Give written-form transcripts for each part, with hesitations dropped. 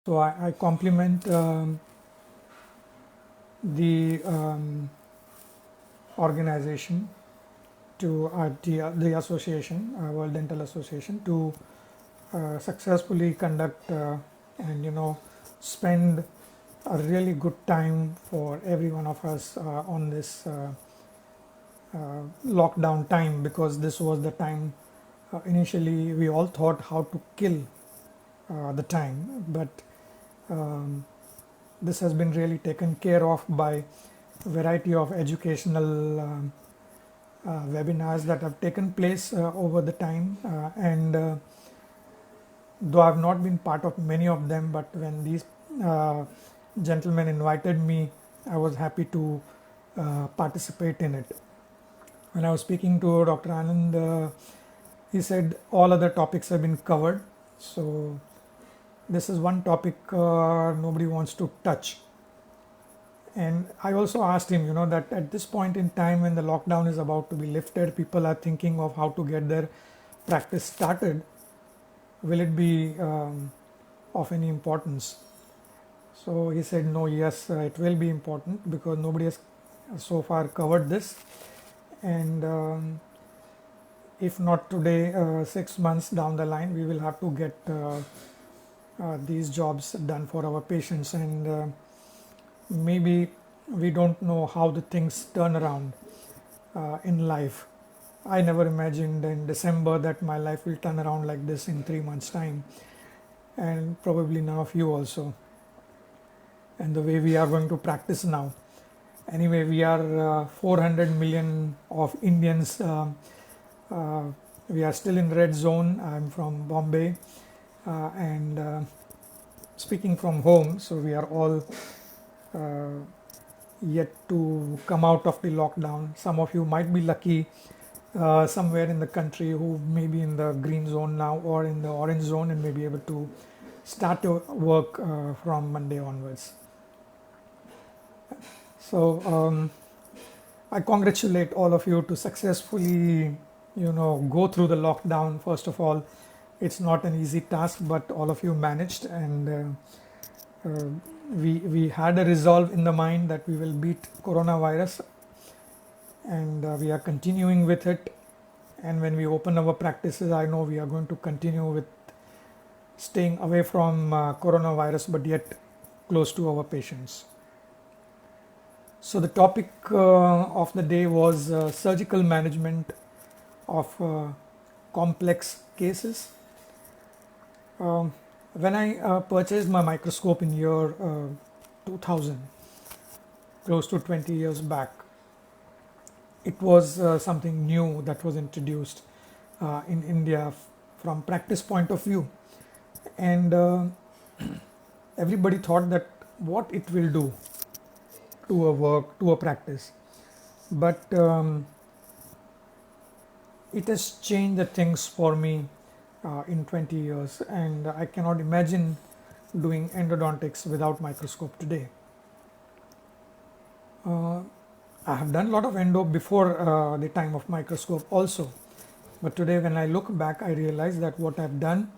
So I compliment the organization to the association, World Dental Association, to successfully conduct and spend a really good time for every one of us on this lockdown time, because this was the time initially we all thought how to kill the time, but um, this has been really taken care of by variety of educational webinars that have taken place over the time, and though I've not been part of many of them, but when these uh, gentlemen invited me, I was happy to participate in it. When I was speaking to Dr. Anand, he said all other topics have been covered, so this is one topic nobody wants to touch. And I also asked him, that at this point in time when the lockdown is about to be lifted, people are thinking of how to get their practice started. Will it be of any importance? So he said, no, yes, it will be important because nobody has so far covered this. And if not today, 6 months down the line, we will have to get these jobs done for our patients. And maybe we don't know how the things turn around in life. I never imagined in December that my life will turn around like this in 3 months' time, and probably none of you also. And the way we are going to practice now. Anyway, we are 400 million of Indians. Uh, we are still in red zone. I'm from Bombay, and speaking from home, so we are all uh, yet to come out of the lockdown. Some of you might be lucky somewhere in the country who may be in the green zone now or in the orange zone and may be able to start to work from Monday onwards. So I congratulate all of you to successfully, go through the lockdown. First of all, it's not an easy task, but all of you managed, and we had a resolve in the mind that we will beat coronavirus, and we are continuing with it. And when we open our practices, I know we are going to continue with staying away from coronavirus, but yet close to our patients. So the topic of the day was surgical management of complex cases. Um, when I purchased my microscope in year 2000, close to 20 years back, it was something new that was introduced in India from practice point of view, and everybody thought that what it will do to a work, to a practice, but it has changed the things for me in 20 years, and I cannot imagine doing endodontics without microscope today. Uh, I have done a lot of endo before the time of microscope also, but today when I look back, I realize that what I've done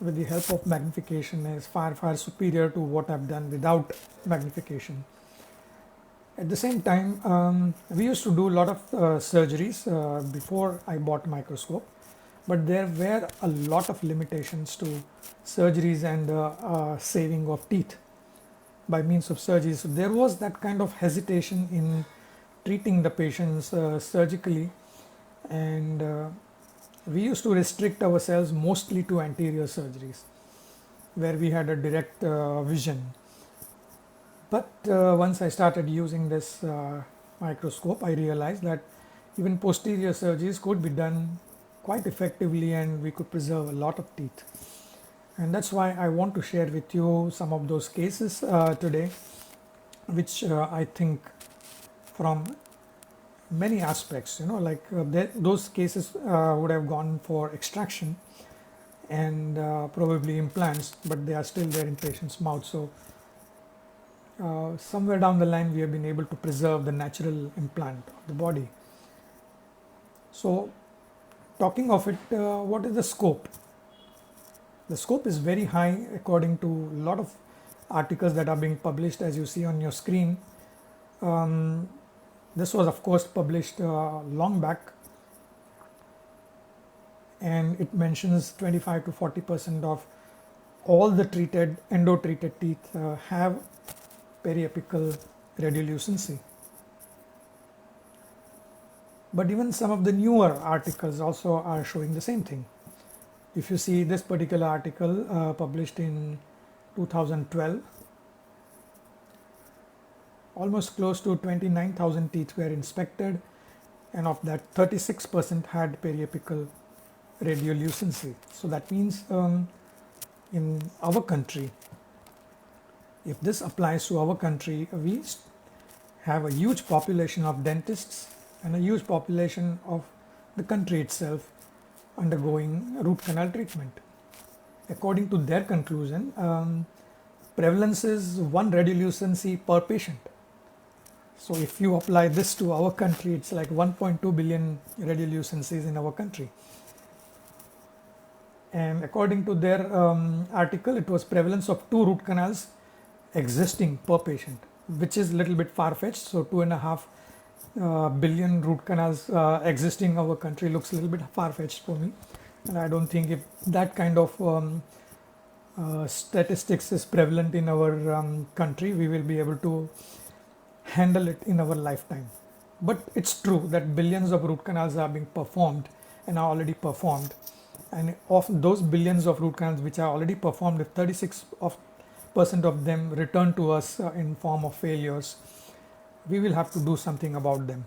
with the help of magnification is far superior to what I've done without magnification. At the same time, we used to do a lot of surgeries before I bought microscope, but there were a lot of limitations to surgeries and saving of teeth by means of surgery. So there was that kind of hesitation in treating the patients surgically, and we used to restrict ourselves mostly to anterior surgeries where we had a direct vision. But once I started using this microscope, I realized that even posterior surgeries could be done quite effectively and we could preserve a lot of teeth. And that's why I want to share with you some of those cases today, which I think from many aspects, like those cases would have gone for extraction and probably implants, but they are still there in patient's mouth. So somewhere down the line, we have been able to preserve the natural implant of the body. So talking of it, what is the scope? The scope is very high according to a lot of articles that are being published, as you see on your screen. This was of course published long back, and it mentions 25 to 40% of all the endo-treated teeth have periapical radiolucency. But even some of the newer articles also are showing the same thing. If you see this particular article published in 2012, almost close to 29,000 teeth were inspected, and of that 36% had periapical radiolucency. So that means in our country, if this applies to our country, we have a huge population of dentists and a huge population of the country itself undergoing root canal treatment. According to their conclusion, prevalence is 1 radiolucency per patient. So if you apply this to our country, it's like 1.2 billion radiolucencies in our country. And according to their article, it was prevalence of 2 root canals existing per patient, which is a little bit far-fetched. So 2.5 billion root canals existing in our country looks a little bit far-fetched for me, and I don't think if that kind of statistics is prevalent in our country, we will be able to handle it in our lifetime. But it's true that billions of root canals are being performed and are already performed, and of those billions of root canals which are already performed, if 36% of them return to us in form of failures, we will have to do something about them,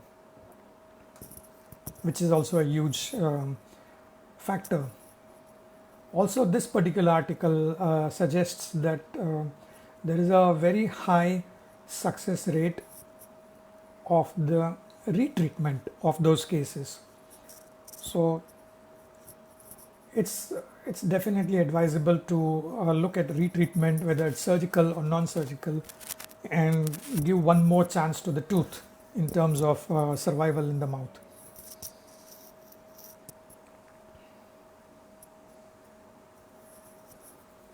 which is also a huge factor. Also, this particular article suggests that there is a very high success rate of the retreatment of those cases. So it's definitely advisable to look at retreatment, whether it's surgical or non-surgical, and give one more chance to the tooth in terms of survival in the mouth.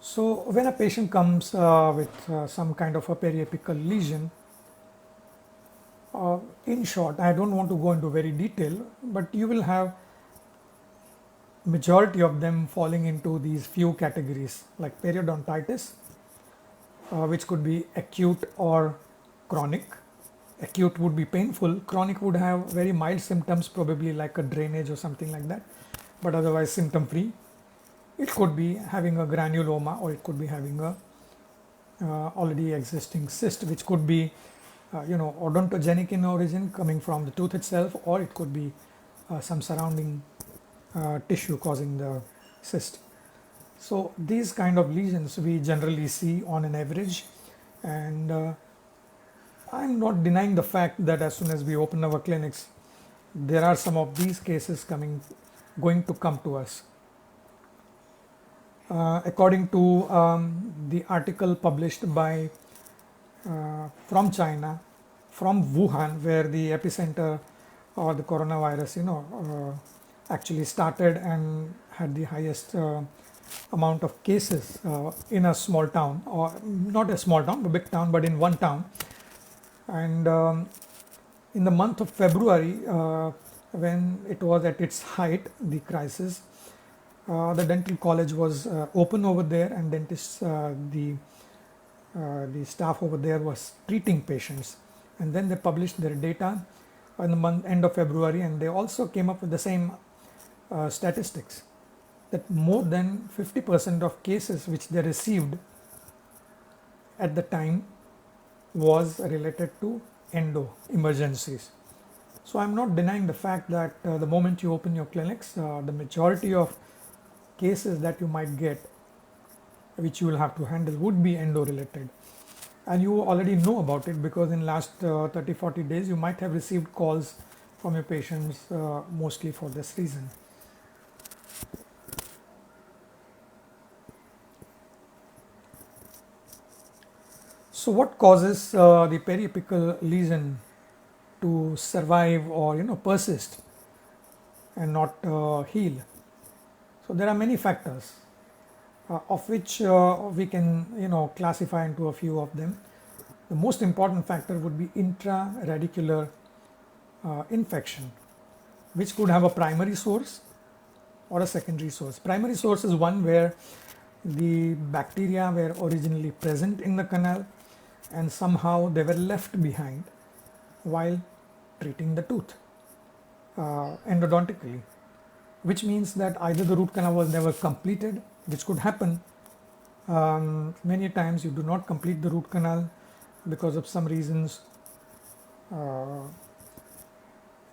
So when a patient comes with some kind of a periapical lesion, in short, I don't want to go into very detail, but you will have majority of them falling into these few categories, like periodontitis, which could be acute or chronic. Acute would be painful, chronic would have very mild symptoms, probably like a drainage or something like that, but otherwise symptom free. It could be having a granuloma, or it could be having a already existing cyst, which could be odontogenic in origin, coming from the tooth itself, or it could be some surrounding tissue causing the cyst. So these kind of lesions we generally see on an average, and I'm not denying the fact that as soon as we open our clinics, there are some of these cases going to come to us. According to the article published by from China, from Wuhan, where the epicenter or the coronavirus actually started and had the highest amount of cases in a small town, or not a small town, but big town, but in one town. And in the month of February, when it was at its height, the crisis, the dental college was open over there, and dentists, the staff over there was treating patients. And then they published their data in the end of February, and they also came up with the same statistics, that more than 50% of cases which they received at the time was related to endo emergencies. So I'm not denying the fact that the moment you open your clinics, the majority of cases that you might get, which you will have to handle, would be endo related. And you already know about it, because in last 30-40 days you might have received calls from your patients mostly for this reason. So what causes the periapical lesion to survive or persist and not heal? So there are many factors. of which we can classify into a few of them. The most important factor would be intraradicular infection, which could have a primary source or a secondary source. Primary source is one where the bacteria were originally present in the canal and somehow they were left behind while treating the tooth endodontically, which means that either the root canal was never completed, which could happen. Many times you do not complete the root canal because of some reasons,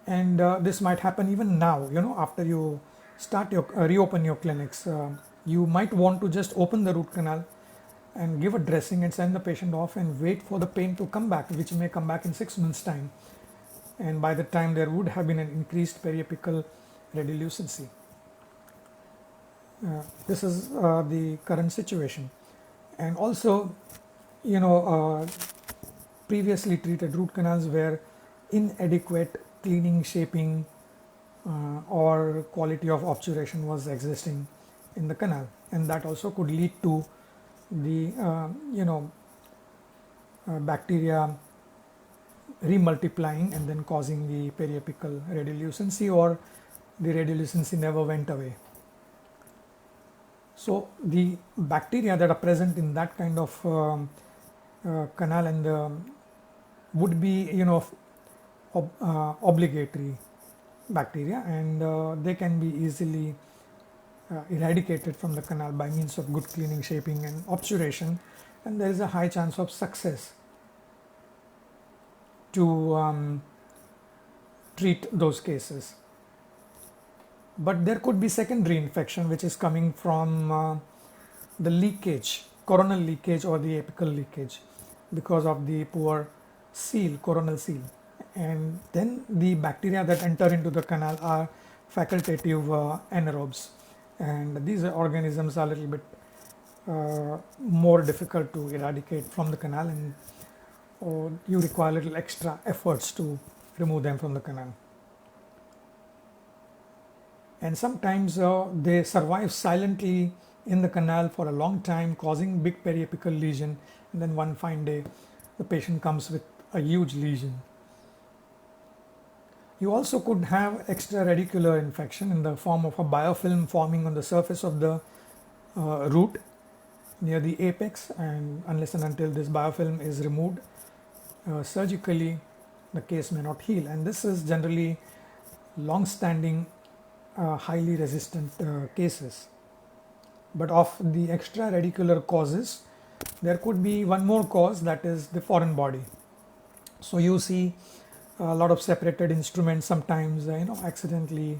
and this might happen even now, after you start your reopen your clinics. You might want to just open the root canal and give a dressing and send the patient off and wait for the pain to come back, which may come back in 6 months time, and by the time there would have been an increased periapical radiolucency. This is the current situation. And also, previously treated root canals where inadequate cleaning, shaping, or quality of obturation was existing in the canal, and that also could lead to the bacteria remultiplying and then causing the periapical radiolucency, or the radiolucency never went away. So the bacteria that are present in that kind of canal and would be obligatory bacteria, and they can be easily eradicated from the canal by means of good cleaning, shaping, and obturation, and there is a high chance of success to treat those cases. But there could be secondary infection which is coming from the leakage, coronal leakage or the apical leakage, because of the poor seal, coronal seal, and then the bacteria that enter into the canal are facultative anaerobes, and these organisms are a little bit more difficult to eradicate from the canal, and you require a little extra efforts to remove them from the canal. And sometimes they survive silently in the canal for a long time, causing big periapical lesion, and then one fine day the patient comes with a huge lesion. You also could have extraradicular infection in the form of a biofilm forming on the surface of the root near the apex, and unless and until this biofilm is removed surgically, the case may not heal, and this is generally long-standing highly resistant cases. But of the extraradicular causes, there could be one more cause, that is the foreign body. So you see a lot of separated instruments sometimes accidentally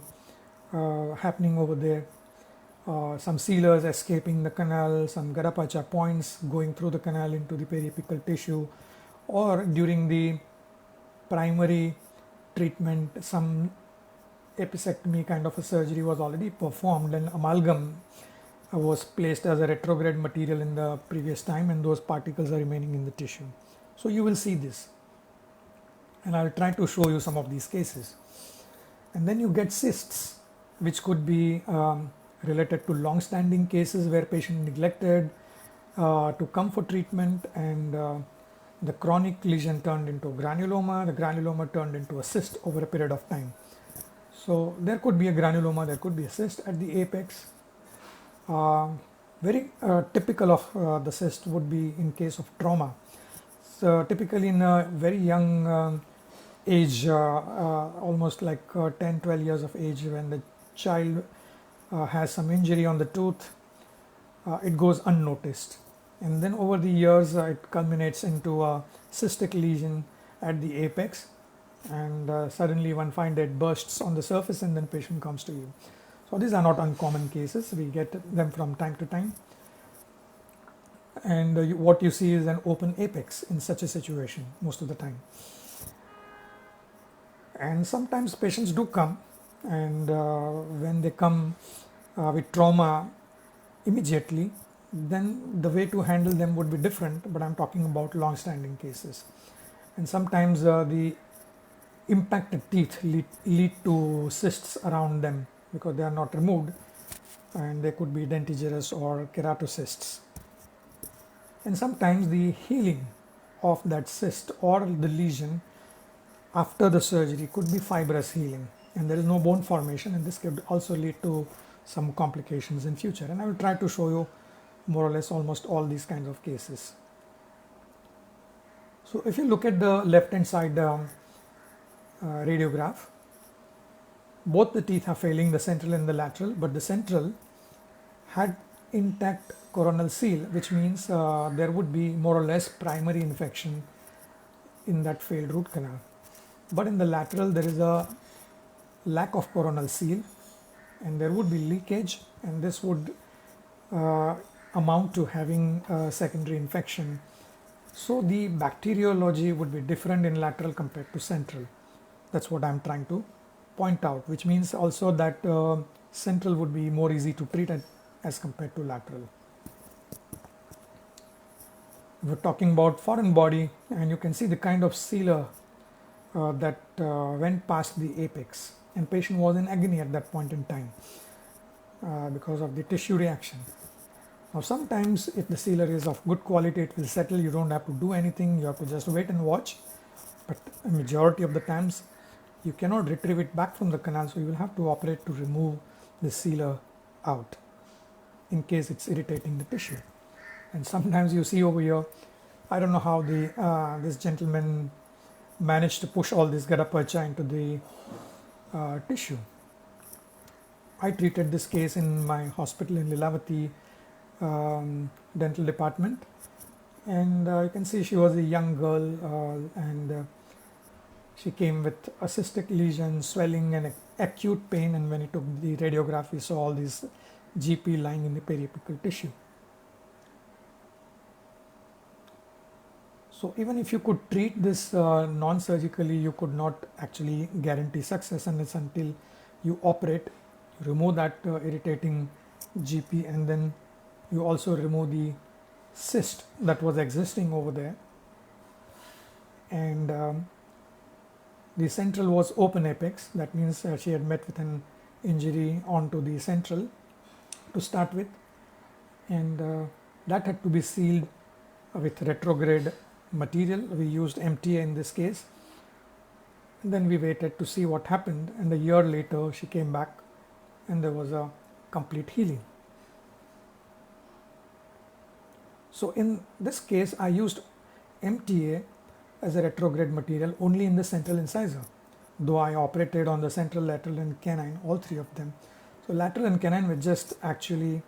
happening over there, some sealers escaping the canal, some Garrapacha points going through the canal into the periapical tissue, or during the primary treatment some apicectomy kind of a surgery was already performed, and amalgam was placed as a retrograde material in the previous time, and those particles are remaining in the tissue. So you will see this, and I will try to show you some of these cases. And then you get cysts, which could be related to long-standing cases where patient neglected to come for treatment, and the chronic lesion turned into granuloma, the granuloma turned into a cyst over a period of time. So there could be a granuloma, there could be a cyst at the apex. Very typical of the cyst would be in case of trauma. So typically in a very young age, almost like 10-12 years of age, when the child has some injury on the tooth, it goes unnoticed, and then over the years it culminates into a cystic lesion at the apex, and suddenly one fine day it bursts on the surface, and then patient comes to you. So these are not uncommon cases, we get them from time to time, and what you see is an open apex in such a situation most of the time. And sometimes patients do come, and when they come with trauma immediately, then the way to handle them would be different, but I'm talking about long-standing cases. And sometimes the impacted teeth lead to cysts around them because they are not removed, and they could be dentigerous or keratocysts. And sometimes the healing of that cyst or the lesion after the surgery could be fibrous healing, and there is no bone formation, and this could also lead to some complications in future. And I will try to show you more or less almost all these kinds of cases. So if you look at the left hand side radiograph, both the teeth are failing, the central and the lateral, but the central had intact coronal seal, which means there would be more or less primary infection in that failed root canal. But in the lateral, there is a lack of coronal seal, and there would be leakage, and this would amount to having a secondary infection. So the bacteriology would be different in lateral compared to central. That's what I'm trying to point out, which means also that central would be more easy to treat as compared to lateral. We're talking about foreign body, and you can see the kind of sealer that went past the apex, and patient was in agony at that point in time because of the tissue reaction. Now sometimes if the sealer is of good quality, it will settle, you don't have to do anything, you have to just wait and watch, but a majority of the times you cannot retrieve it back from the canal, so you will have to operate to remove the sealer out in case it's irritating the tissue. And sometimes you see over here, I don't know how this gentleman managed to push all this gutta percha into the tissue. I treated this case in my hospital in Lilavati dental department, and you can see she was a young girl, and she came with a cystic lesion, swelling, and acute pain, and when he took the radiograph, we saw all these GP lying in the periapical tissue. So even if you could treat this non-surgically, you could not actually guarantee success unless until you operate, remove that irritating GP, and then you also remove the cyst that was existing over there. And the central was open apex. That means she had met with an injury onto the central to start with, and that had to be sealed with retrograde material. We used MTA in this case. And then we waited to see what happened, and a year later she came back and there was a complete healing. So in this case I used MTA as a retrograde material only in the central incisor, though I operated on the central, lateral and canine, all three of them. So lateral and canine were just actually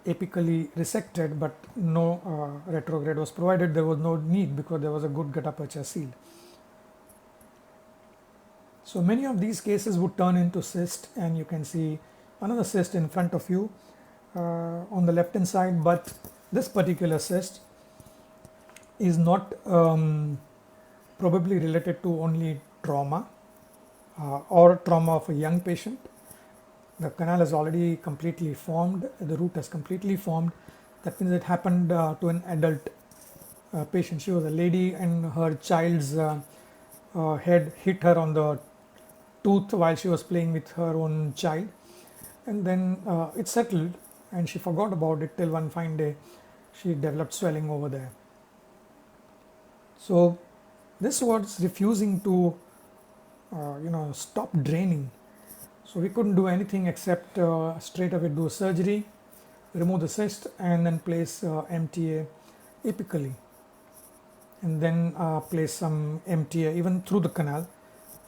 apically resected, but no retrograde was provided. There was no need because there was a good gutta percha seal. So many of these cases would turn into cyst, and you can see another cyst in front of you on the left hand side, but this particular cyst is not probably related to only trauma or trauma of a young patient. The canal has already completely formed, the root has completely formed. That means it happened to an adult patient. She was a lady, and her child's head hit her on the tooth while she was playing with her own child, and then it settled and she forgot about it till one fine day she developed swelling over there. So this was refusing to stop draining. So we couldn't do anything except straight away do surgery, remove the cyst, and then place MTA apically, and then place some MTA even through the canal.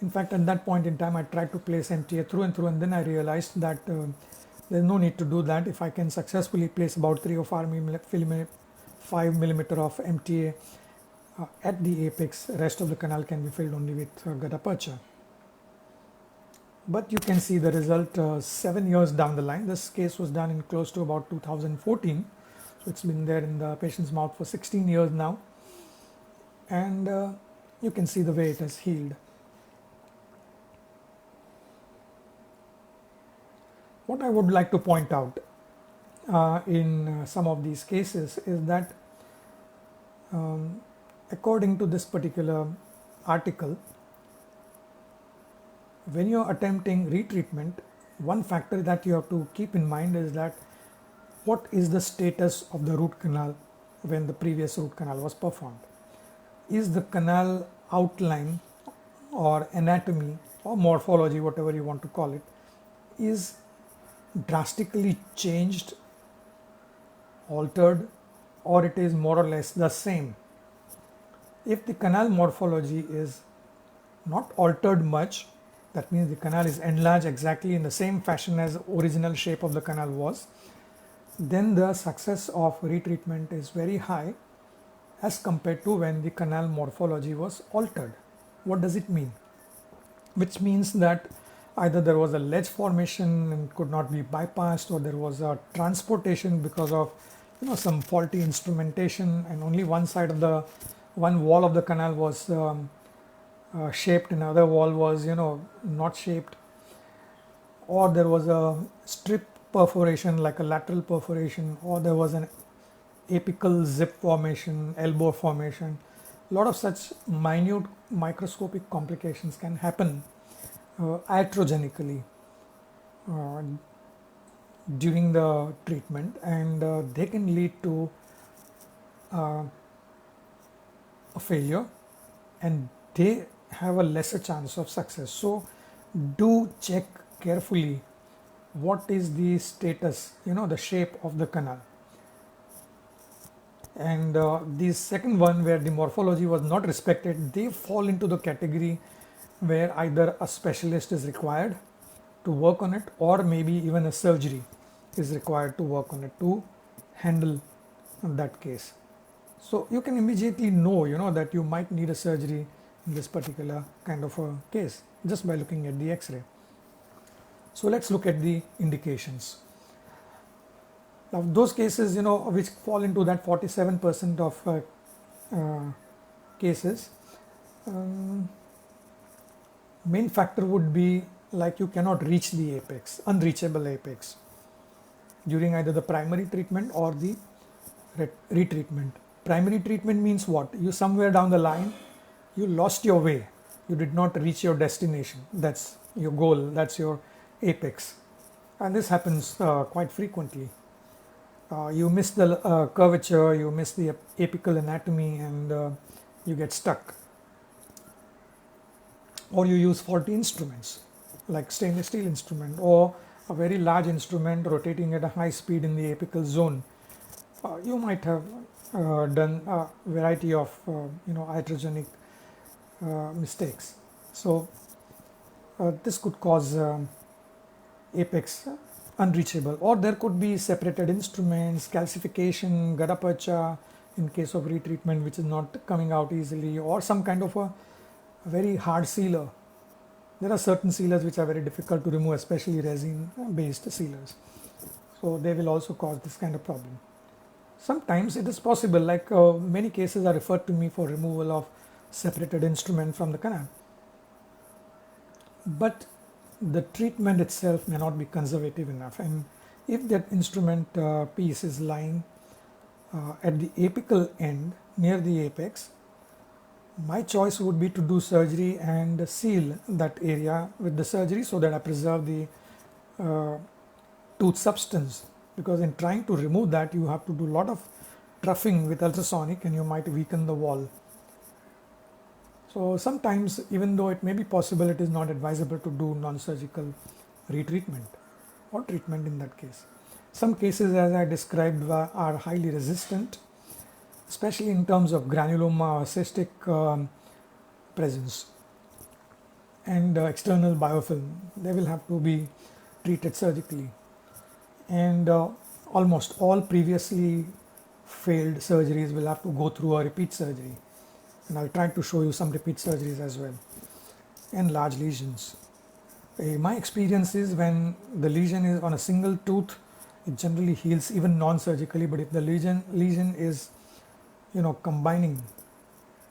In fact, at that point in time, I tried to place MTA through and through, and then I realized that there's no need to do that. If I can successfully place about 3 or 5 millimeter of MTA at the apex, rest of the canal can be filled only with gutta percha. But you can see the result 7 years down the line. This case was done in close to about 2014. So it's been there in the patient's mouth for 16 years now. And you can see the way it has healed. What I would like to point out in some of these cases is that according to this particular article, when you're attempting retreatment, one factor that you have to keep in mind is that what is the status of the root canal when the previous root canal was performed? Is the canal outline or anatomy or morphology, whatever you want to call it, is drastically changed, altered, or it is more or less the same? If the canal morphology is not altered much, that means the canal is enlarged exactly in the same fashion as original shape of the canal was, then the success of retreatment is very high as compared to when the canal morphology was altered. What does it mean? Which means that either there was a ledge formation and could not be bypassed, or there was a transportation because of some faulty instrumentation, and only one side of the one wall of the canal was shaped, and other wall was not shaped, or there was a strip perforation like a lateral perforation, or there was an apical zip formation, elbow formation. A lot of such minute microscopic complications can happen iatrogenically uh, during the treatment, and they can lead to uh, a failure, and they have a lesser chance of success. So do check carefully what is the status, the shape of the canal. And the second one, where the morphology was not respected, they fall into the category where either a specialist is required to work on it, or maybe even a surgery is required to work on it to handle that case. So you can immediately know that you might need a surgery in this particular kind of a case just by looking at the X-ray. So let's look at the indications. Now those cases which fall into that 47% of cases, main factor would be like you cannot reach the apex, unreachable apex, during either the primary treatment or the retreatment. Primary treatment means what? You somewhere down the line you lost your way, you did not reach your destination, that's your goal, that's your apex, and this happens quite frequently. You miss the curvature, you miss the apical anatomy, and you get stuck. Or you use faulty instruments like stainless steel instrument, or a very large instrument rotating at a high speed in the apical zone. You might have done a variety of iatrogenic mistakes. So this could cause apex unreachable, or there could be separated instruments, calcification, gadapacha in case of retreatment which is not coming out easily, or some kind of a very hard sealer. There are certain sealers which are very difficult to remove, especially resin based sealers, so they will also cause this kind of problem. Sometimes it is possible, like many cases are referred to me for removal of separated instrument from the canal, but the treatment itself may not be conservative enough, and if that instrument piece is lying at the apical end near the apex, my choice would be to do surgery and seal that area with the surgery so that I preserve the tooth substance, because in trying to remove that you have to do a lot of troughing with ultrasonic and you might weaken the wall. So sometimes, even though it may be possible, it is not advisable to do non-surgical retreatment or treatment in that case. Some cases, as I described, are highly resistant, especially in terms of granuloma or cystic presence and external biofilm. They will have to be treated surgically, and almost all previously failed surgeries will have to go through a repeat surgery, and I'll try to show you some repeat surgeries as well, and large lesions. My experience is when the lesion is on a single tooth, it generally heals even non-surgically, but if the lesion is combining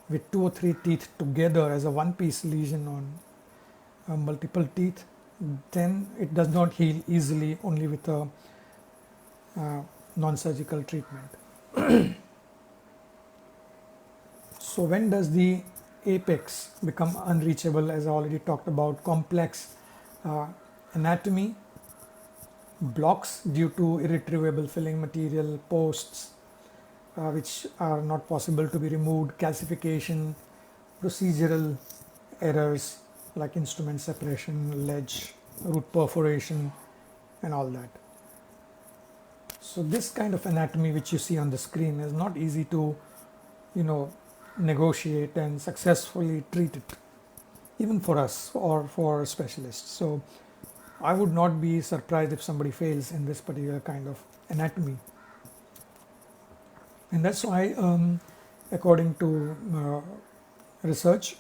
with 2 or 3 teeth together as a one-piece lesion on multiple teeth, then it does not heal easily only with a non-surgical treatment. So when does the apex become unreachable? As I already talked about, complex anatomy blocks due to irretrievable filling material, posts which are not possible to be removed, calcification, procedural errors like instrument separation, ledge, root perforation, and all that. So this kind of anatomy which you see on the screen is not easy to, you know, negotiate and successfully treat it, even for us or for specialists. So I would not be surprised if somebody fails in this particular kind of anatomy. And that's why, according to research,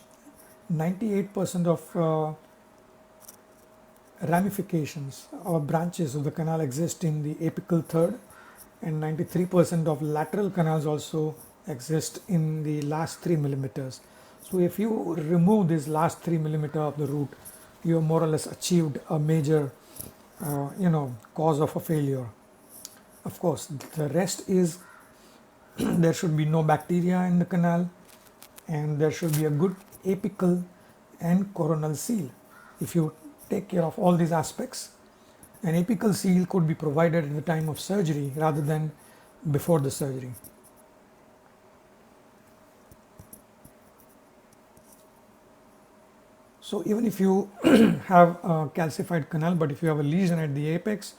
98% of ramifications or branches of the canal exist in the apical third, and 93% of lateral canals also exist in the last 3 millimeters. So if you remove this last 3 millimeter of the root, you have more or less achieved a major cause of a failure. Of course, the rest is there should be no bacteria in the canal, and there should be a good apical and coronal seal. If you take care of all these aspects, an apical seal could be provided at the time of surgery rather than before the surgery. So even if you have a calcified canal, but if you have a lesion at the apex,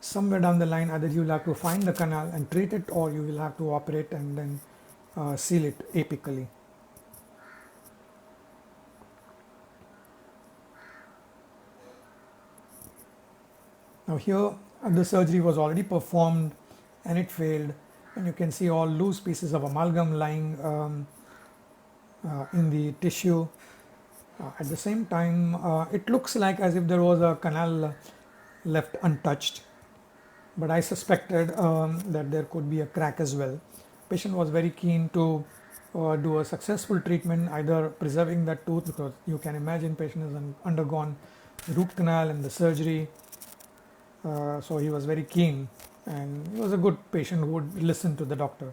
somewhere down the line either you will have to find the canal and treat it, or you will have to operate and then seal it apically. Now here the surgery was already performed and it failed, and you can see all loose pieces of amalgam lying in the tissue. At the same time, it looks like as if there was a canal left untouched, but I suspected that there could be a crack as well. Patient was very keen to do a successful treatment, either preserving that tooth, because you can imagine patient has undergone root canal and the surgery. So he was very keen, and he was a good patient who would listen to the doctor.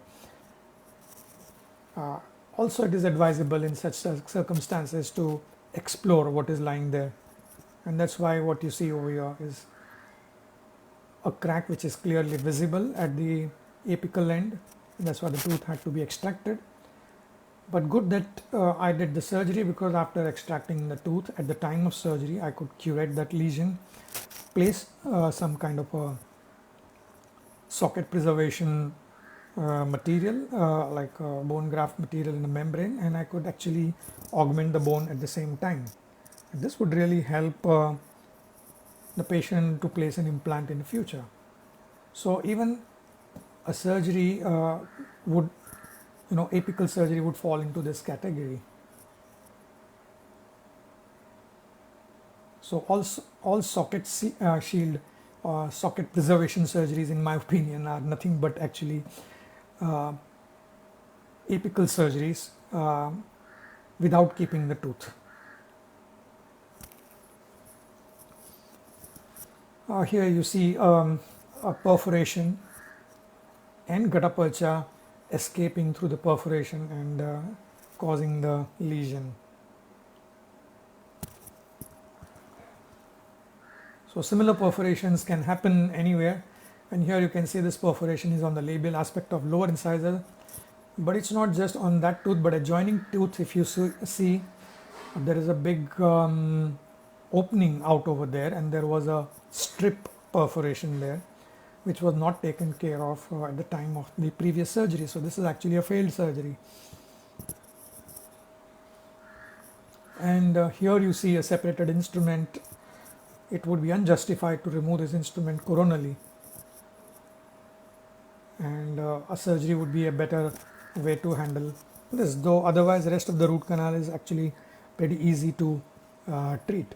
Also, it is advisable in such circumstances to explore what is lying there, and that's why what you see over here is a crack which is clearly visible at the apical end. That's why the tooth had to be extracted. But good that I did the surgery, because after extracting the tooth at the time of surgery, I could curate that lesion, place some kind of a socket preservation material like bone graft material in the membrane, and I could actually augment the bone at the same time. And this would really help the patient to place an implant in the future. So even a surgery would, apical surgery would fall into this category. So all socket shield socket preservation surgeries, in my opinion, are nothing but actually apical surgeries without keeping the tooth. Here you see a perforation and gutta percha escaping through the perforation and causing the lesion. So similar perforations can happen anywhere, and here you can see this perforation is on the labial aspect of lower incisor, but it's not just on that tooth, but adjoining tooth. If you see there is a big opening out over there, and there was a strip perforation there which was not taken care of at the time of the previous surgery. So this is actually a failed surgery. And here you see a separated instrument. It would be unjustified to remove this instrument coronally, and a surgery would be a better way to handle this, though otherwise the rest of the root canal is actually pretty easy to treat.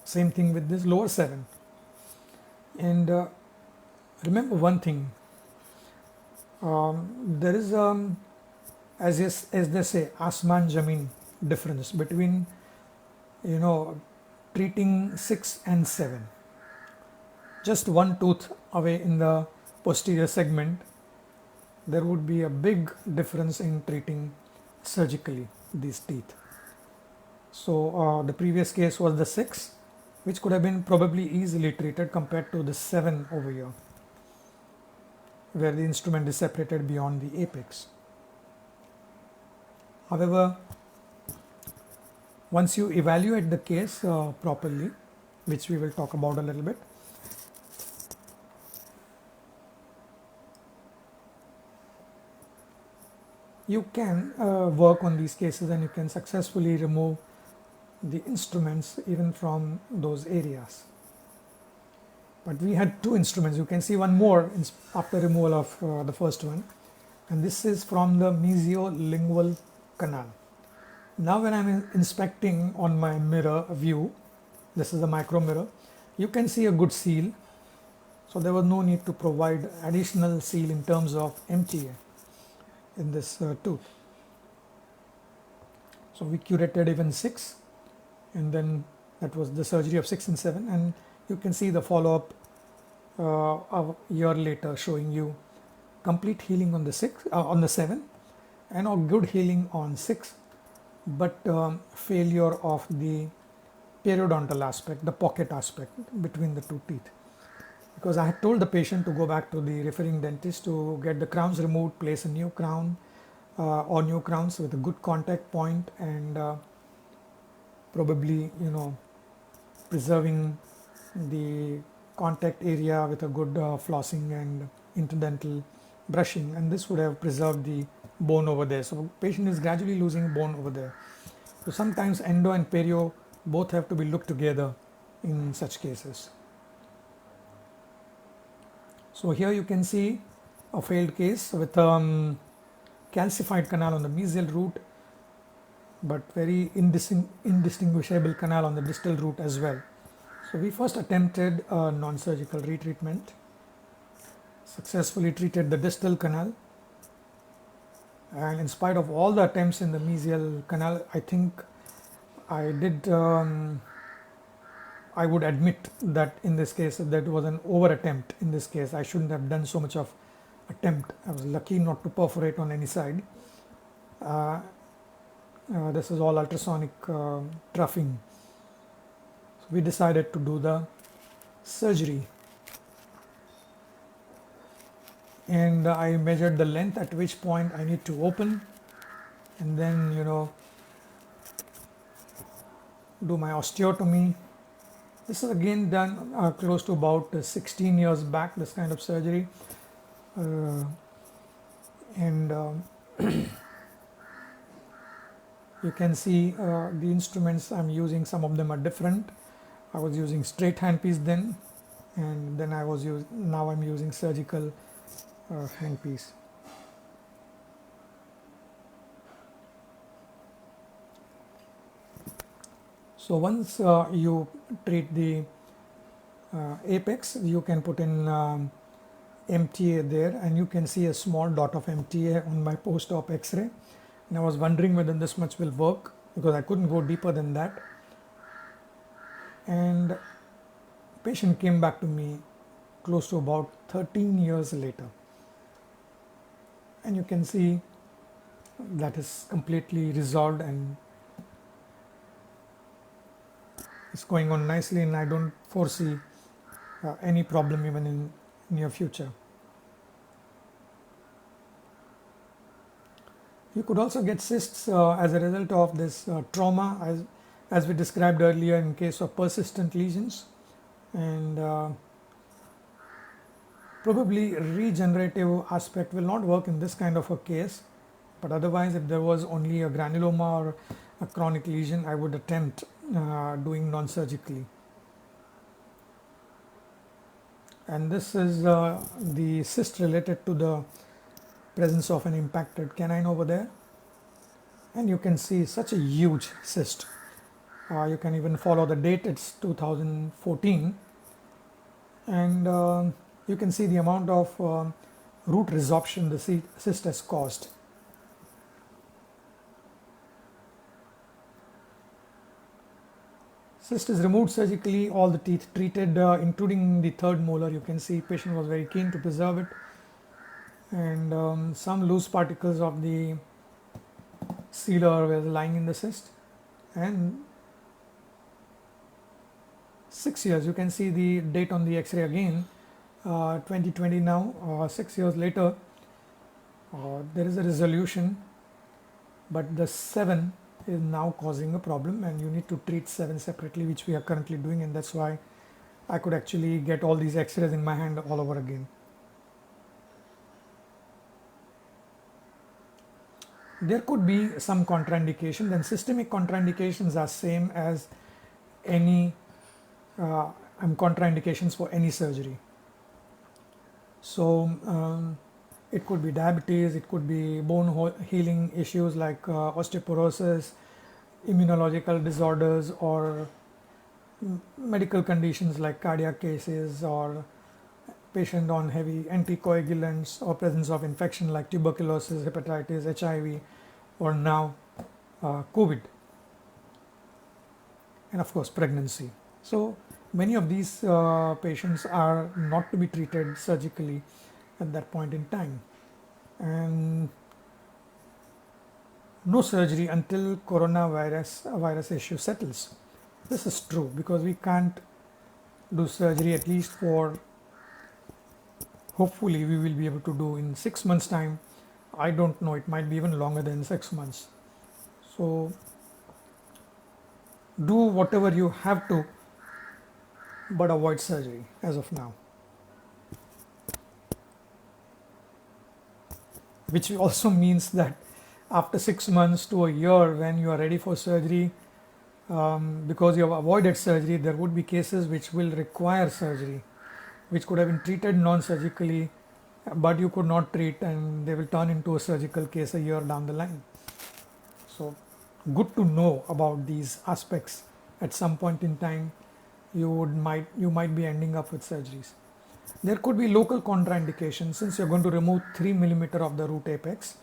Same thing with this lower 7. And remember one thing, there is as they say, asman jamin difference between treating 6 and 7. Just one tooth away in the posterior segment, there would be a big difference in treating surgically these teeth. So the previous case was the 6, which could have been probably easily treated compared to the 7 over here, where the instrument is separated beyond the apex. However, once you evaluate the case properly, which we will talk about a little bit, you can work on these cases and you can successfully remove the instruments even from those areas. But we had 2 instruments. You can see one more after removal of the first one, and this is from the mesiolingual canal. Now when I'm inspecting on my mirror view, this is the micro mirror, you can see a good seal. So there was no need to provide additional seal in terms of MTA in this tooth. So we curated even 6, and then that was the surgery of 6 and 7, and you can see the follow-up a year later showing you complete healing on the 7, and a good healing on 6, but failure of the periodontal aspect, the pocket aspect between the 2 teeth. Because I had told the patient to go back to the referring dentist to get the crowns removed, place a new crown or new crowns with a good contact point, and probably preserving the contact area with a good flossing and interdental brushing, and this would have preserved the bone over there. So patient is gradually losing bone over there. So sometimes endo and perio both have to be looked together in such cases. So here you can see a failed case with calcified canal on the mesial root, but very indistinguishable canal on the distal root as well. So we first attempted a non-surgical retreatment, successfully treated the distal canal, and in spite of all the attempts in the mesial canal, I think I did I would admit that in this case that was an over attempt. In this case I shouldn't have done so much of attempt. I was lucky not to perforate on any side. This is all ultrasonic troughing. So we decided to do the surgery, and I measured the length at which point I need to open, and then do my osteotomy. This is again done close to about 16 years back, this kind of surgery, and you can see the instruments I'm using, some of them are different. I was using straight handpiece then, and then now I'm using surgical handpiece. So once you treat the apex, you can put in MTA there, and you can see a small dot of MTA on my post-op X-ray. And I was wondering whether this much will work because I couldn't go deeper than that. And patient came back to me close to about 13 years later, and you can see that is completely resolved and it's going on nicely, and I don't foresee any problem even in near future. You could also get cysts as a result of this trauma, as we described earlier in case of persistent lesions, and probably regenerative aspect will not work in this kind of a case, but otherwise if there was only a granuloma or a chronic lesion, I would attempt doing non-surgically. And this is the cyst related to the presence of an impacted canine over there, and you can see such a huge cyst. You can even follow the date, it's 2014, and you can see the amount of root resorption the cyst has caused. Cyst is removed surgically, all the teeth treated, including the third molar. You can see patient was very keen to preserve it, and some loose particles of the sealer were lying in the cyst, and 6 years. You can see the date on the x-ray again, 2020 now, 6 years later. There is a resolution, but the 7 is now causing a problem, and you need to treat 7 separately, which we are currently doing, and that's why I could actually get all these x-rays in my hand all over again. There could be some contraindications, and systemic contraindications are same as any contraindications for any surgery. So it could be diabetes, it could be bone healing issues like osteoporosis, immunological disorders, or medical conditions like cardiac cases, or patient on heavy anticoagulants, or presence of infection like tuberculosis, hepatitis, HIV, or now COVID, and of course pregnancy. So many of these patients are not to be treated surgically at that point in time, and no surgery until coronavirus issue settles. This is true because we can't do surgery, at least for, hopefully we will be able to do in 6 months time. I don't know, it might be even longer than 6 months. So do whatever you have to, but avoid surgery as of now. Which also means that after 6 months to a year, when you are ready for surgery, because you have avoided surgery, there would be cases which will require surgery, which could have been treated non-surgically, but you could not treat, and they will turn into a surgical case a year down the line. So good to know about these aspects. At some point in time, you might be ending up with surgeries. There could be local contraindications. Since you're going to remove 3 millimeter of the root apex,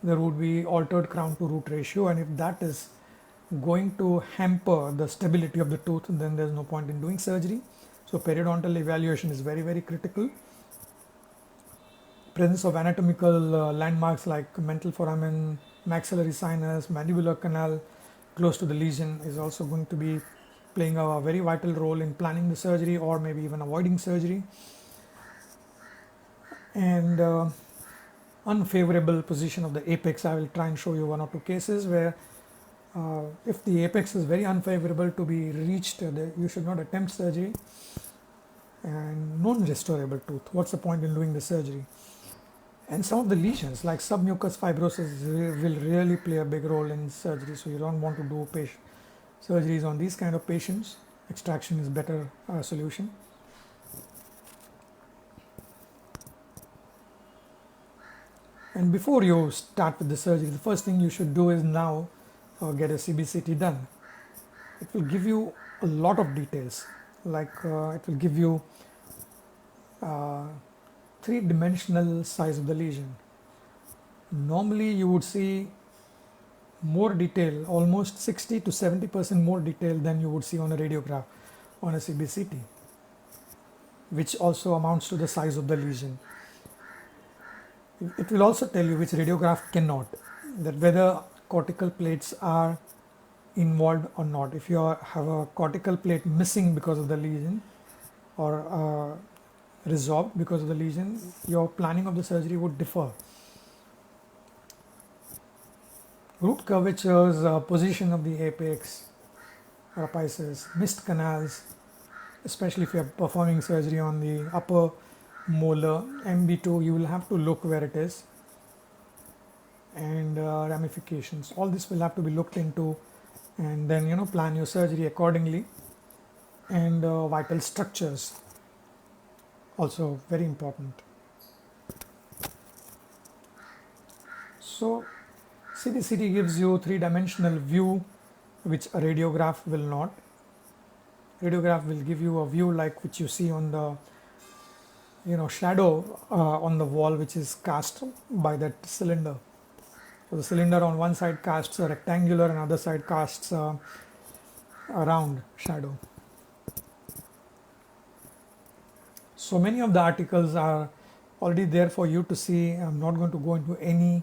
there would be altered crown to root ratio, and if that is going to hamper the stability of the tooth, then there's no point in doing surgery. So periodontal evaluation is very, very critical. Presence of anatomical landmarks like mental foramen, maxillary sinus, mandibular canal close to the lesion is also going to be playing a very vital role in planning the surgery, or maybe even avoiding surgery. And unfavorable position of the apex. I will try and show you 1 or 2 cases where if the apex is very unfavorable to be reached, you should not attempt surgery. And non-restorable tooth, what's the point in doing the surgery? And some of the lesions like submucous fibrosis will really play a big role in surgery, so you don't want to do surgeries on these kind of patients. Extraction is better solution. And before you start with the surgery, the first thing you should do is now get a CBCT done. It will give you a lot of details, like it will give you 3-dimensional size of the lesion. Normally you would see more detail, almost 60 to 70% more detail than you would see on a radiograph on a CBCT, which also amounts to the size of the lesion. It will also tell you which radiograph cannot, that whether cortical plates are involved or not. If you have a cortical plate missing because of the lesion, or resolved because of the lesion, your planning of the surgery would differ. Root curvatures, position of the apex, rapices, missed canals, especially if you are performing surgery on the upper molar, MB2, you will have to look where it is, and ramifications. All this will have to be looked into, and then plan your surgery accordingly. And vital structures, also very important. So CBCT gives you 3-dimensional view, which a radiograph will not. Radiograph will give you a view like which you see on the shadow on the wall, which is cast by that cylinder. So the cylinder on one side casts a rectangular, and other side casts a round shadow. So many of the articles are already there for you to see. I'm not going to go into any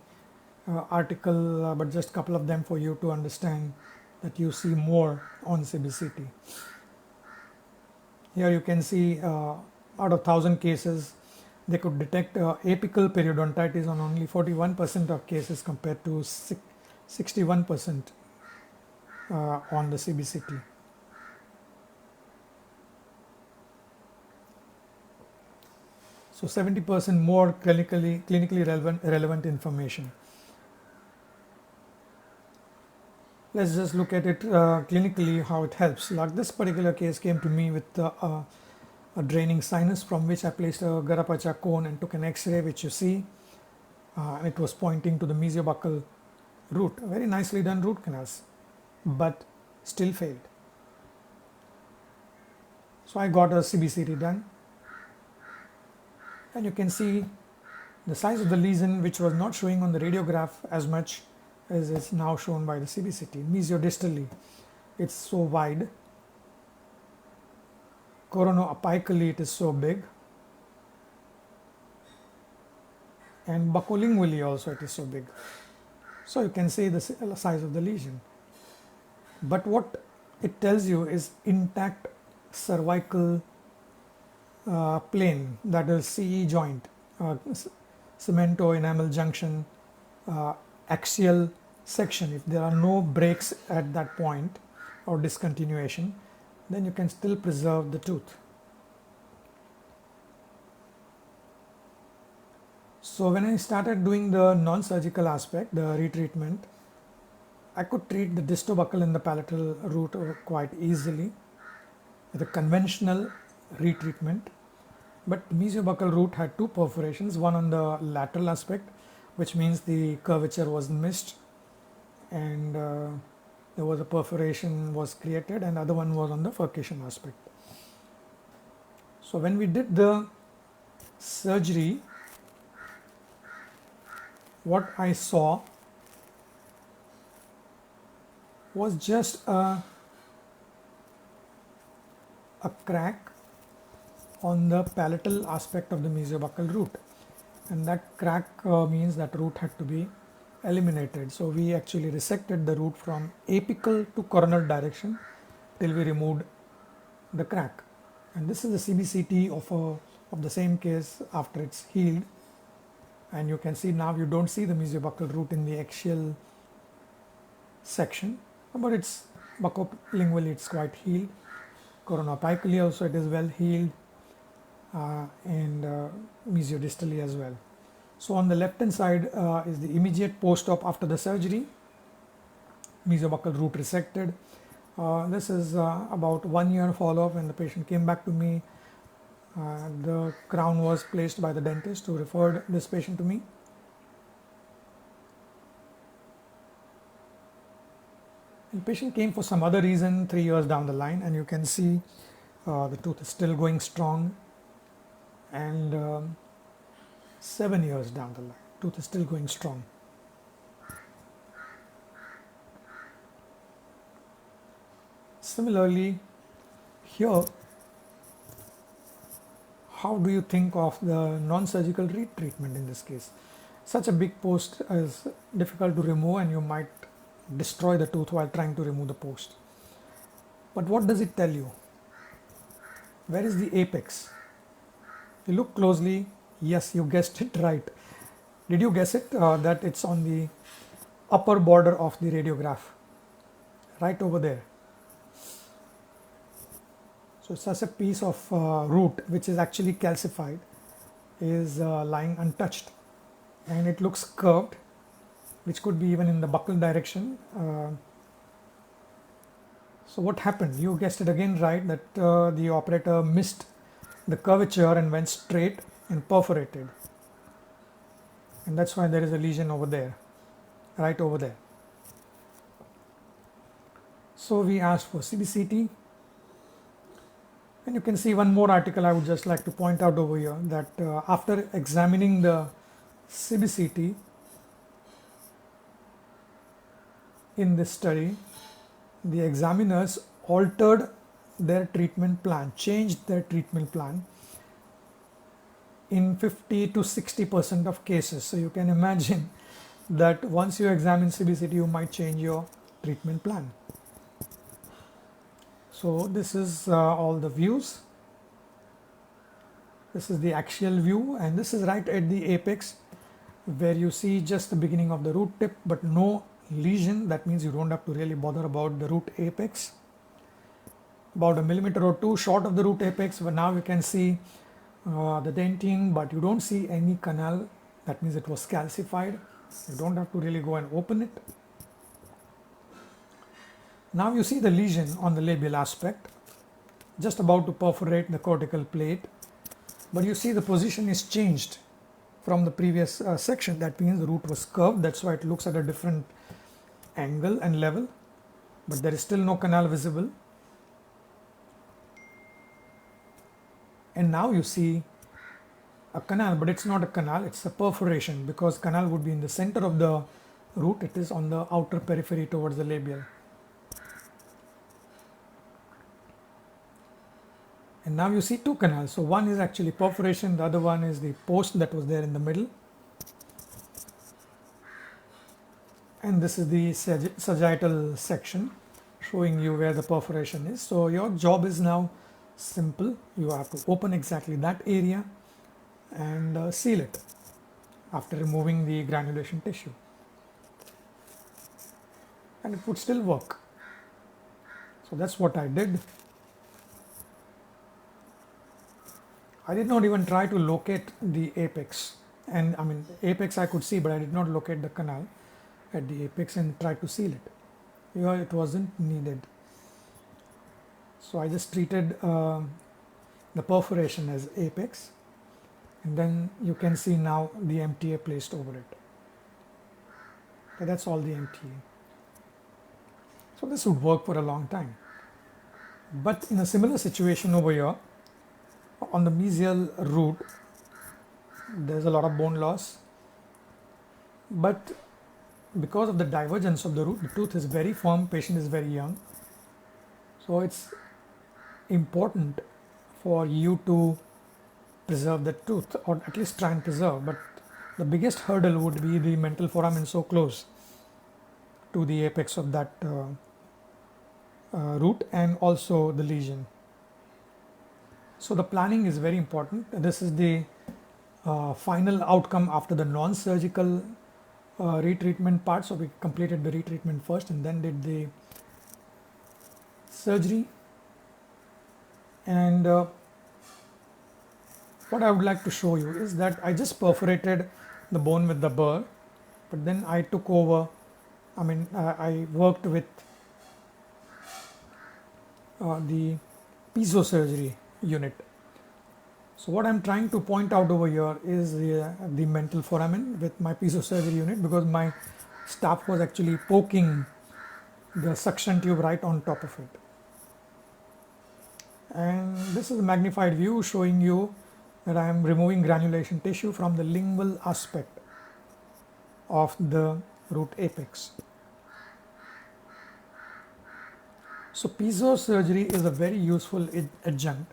article, but just a couple of them for you to understand that you see more on CBCT. Here you can see out of 1,000 cases, they could detect apical periodontitis on only 41% of cases compared to 61% on the CBCT. So 70% more clinically relevant information. Let's just look at it clinically, how it helps. Like this particular case came to me with a draining sinus, from which I placed a Garapacha cone and took an X-ray, which you see, and it was pointing to the mesiobuccal root. A very nicely done root canals, but still failed. So I got a CBCT done, and you can see the size of the lesion, which was not showing on the radiograph as much as is now shown by the CBCT. Mesiodistally, it's so wide. Coronoapically, it is so big, and buccolingually also it is so big. So you can see the size of the lesion. But what it tells you is intact cervical plane, that is CE joint, cemento enamel junction, axial section. If there are no breaks at that point or discontinuation, then you can still preserve the tooth. So when I started doing the non-surgical aspect, the retreatment, I could treat the distobuccal and the palatal root quite easily with a conventional retreatment. But the mesiobuccal root had two perforations, one on the lateral aspect, which means the curvature was missed, and there was a perforation was created, and the other one was on the furcation aspect. So when we did the surgery, what I saw was just a crack on the palatal aspect of the mesiobuccal root, and that crack means that root had to be eliminated. So we actually resected the root from apical to coronal direction till we removed the crack. And this is the CBCT of the same case after it's healed, and you can see now you don't see the mesiobuccal root in the axial section, but it's buccolingually it's quite healed. Coronoapically also it is well healed, and mesiodistally as well. So on the left hand side is the immediate post-op after the surgery, mesiobuccal root resected. This is about 1 year follow-up. When the patient came back to me, the crown was placed by the dentist who referred this patient to me. The patient came for some other reason 3 years down the line, and you can see the tooth is still going strong, and 7 years down the line, tooth is still going strong. Similarly, here, how do you think of the non-surgical retreatment in this case? Such a big post is difficult to remove, and you might destroy the tooth while trying to remove the post. But what does it tell you? Where is the apex? You look closely. Yes, you guessed it right. Did you guess it? That it's on the upper border of the radiograph, right over there. So such a piece of root, which is actually calcified, is lying untouched, and it looks curved, which could be even in the buccal direction. So what happened? You guessed it again right, that the operator missed the curvature and went straight and perforated, and that's why there is a lesion over there, right over there. So we asked for CBCT, and you can see one more article I would just like to point out over here, that after examining the CBCT in this study, the examiners altered their treatment plan, changed their treatment plan in 50 to 60% of cases. So you can imagine that once you examine CBCT, you might change your treatment plan. So this is all the views. This is the axial view, and this is right at the apex where you see just the beginning of the root tip but no lesion. That means you don't have to really bother about the root apex. About a millimeter or two short of the root apex, but now you can see the denting, but you don't see any canal. That means it was calcified. You don't have to really go and open it. Now you see the lesion on the labial aspect, just about to perforate the cortical plate, but you see the position is changed from the previous section. That means the root was curved. That's why it looks at a different angle and level, but there is still no canal visible. And now you see a canal, but it's not a canal, it's a perforation, because canal would be in the center of the root. It is on the outer periphery towards the labial. And now you see two canals. So one is actually perforation, the other one is the post that was there in the middle. And this is the sagittal section showing you where the perforation is. So your job is now simple. You have to open exactly that area and seal it after removing the granulation tissue. And it would still work. So that's what I did. I did not even try to locate the apex, and I mean apex I could see, but I did not locate the canal at the apex and try to seal it. Here it wasn't needed. So I just treated the perforation as apex, and then you can see now the MTA placed over it. So that's all the MTA. So this would work for a long time. But in a similar situation over here, on the mesial root, there's a lot of bone loss, but because of the divergence of the root, the tooth is very firm, patient is very young, so it's important for you to preserve the tooth, or at least try and preserve. But the biggest hurdle would be the mental foramen so close to the apex of that root, and also the lesion. So the planning is very important. This is the final outcome after the non-surgical retreatment part. So we completed the retreatment first and then did the surgery. And what I would like to show you is that I just perforated the bone with the burr, but then I took over, I worked with the piezo surgery unit. So what I'm trying to point out over here is the mental foramen with my piezo surgery unit, because my staff was actually poking the suction tube right on top of it. And this is a magnified view showing you that I am removing granulation tissue from the lingual aspect of the root apex. So piezo surgery is a very useful adjunct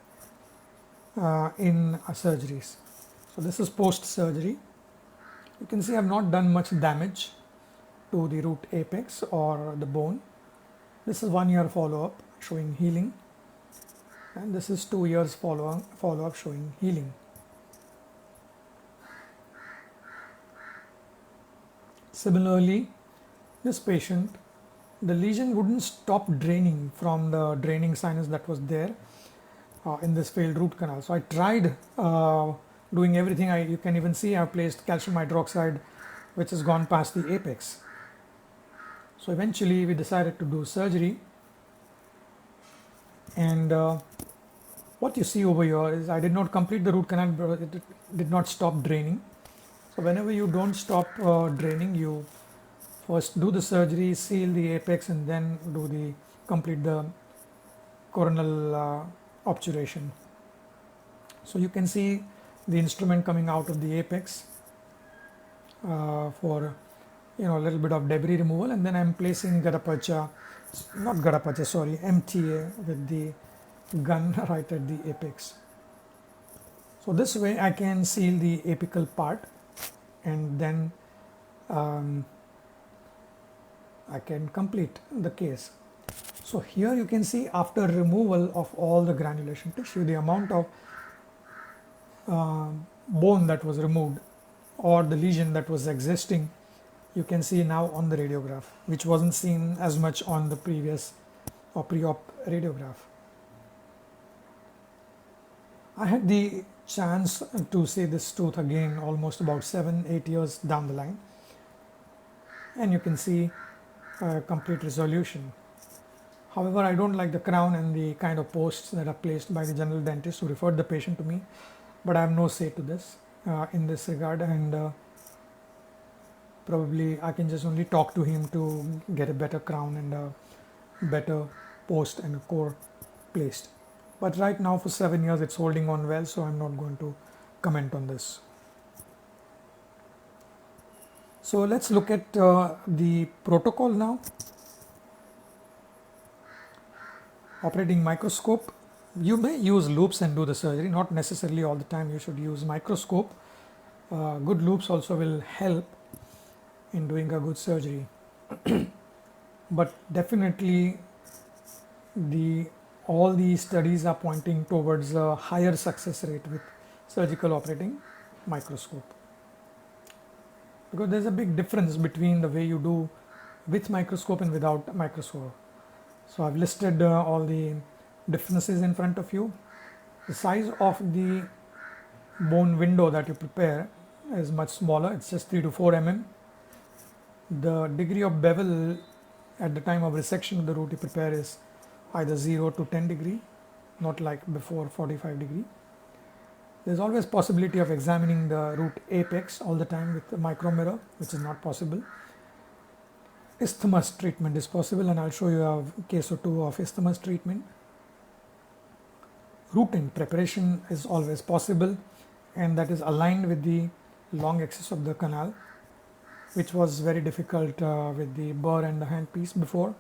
in surgeries. So this is post surgery. You can see I have not done much damage to the root apex or the bone. This is 1 year follow-up showing healing, and this is 2 years follow-up showing healing. Similarly, this patient, the lesion wouldn't stop draining from the draining sinus that was there in this failed root canal. So I tried doing everything. You can even see I've placed calcium hydroxide, which has gone past the apex. So eventually we decided to do surgery, and what you see over here is I did not complete the root canal, but it did not stop draining. So whenever you don't stop draining, you first do the surgery, seal the apex, and then complete the coronal obturation. So you can see the instrument coming out of the apex for a little bit of debris removal, and then I'm placing MTA with the gun right at the apex. So this way I can seal the apical part, and then I can complete the case. So here you can see after removal of all the granulation tissue, the amount of bone that was removed or the lesion that was existing, you can see now on the radiograph, which wasn't seen as much on the previous or pre-op radiograph. I had the chance to see this tooth again almost about 7-8 years down the line, and you can see complete resolution. However, I don't like the crown and the kind of posts that are placed by the general dentist who referred the patient to me, but I have no say to this in this regard, and probably I can just only talk to him to get a better crown and a better post and a core placed. But right now for 7 years it's holding on well, so I'm not going to comment on this. So let's look at the protocol now. Operating microscope. You may use loupes and do the surgery, not necessarily all the time you should use microscope. Good loupes also will help in doing a good surgery. But definitely all these studies are pointing towards a higher success rate with surgical operating microscope, because there's a big difference between the way you do with microscope and without microscope. So I've listed all the differences in front of you. The size of the bone window that you prepare is much smaller, it's just 3 to 4 mm. The degree of bevel at the time of resection of the root you prepare is either 0 to 10 degree, not like before 45 degree. There's always possibility of examining the root apex all the time with a micromirror, which is not possible. Isthmus treatment is possible, and I'll show you a case or two of isthmus treatment. Rooting preparation is always possible, and that is aligned with the long axis of the canal, which was very difficult with the burr and the handpiece before.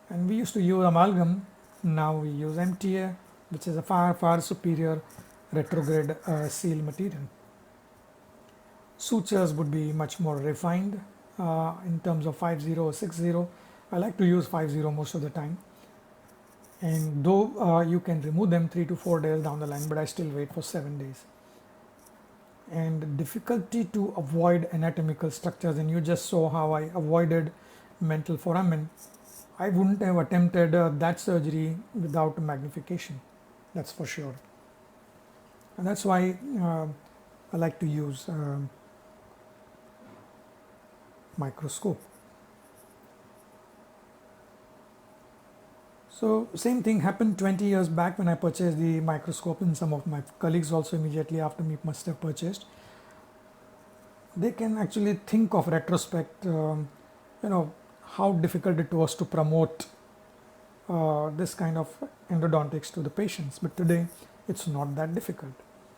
And we used to use amalgam, now we use MTA, which is a far superior retrograde seal material. Sutures would be much more refined in terms of 5-0 or 6-0. I like to use 5-0 most of the time, and though you can remove them 3 to 4 days down the line, but I still wait for 7 days. And difficulty to avoid anatomical structures, and you just saw how I avoided mental foramen. I wouldn't have attempted that surgery without magnification, that's for sure. And that's why I like to use microscope. So same thing happened 20 years back when I purchased the microscope, and some of my colleagues also immediately after me must have purchased. They can actually think of retrospect, how difficult it was to promote this kind of endodontics to the patients. But today it's not that difficult.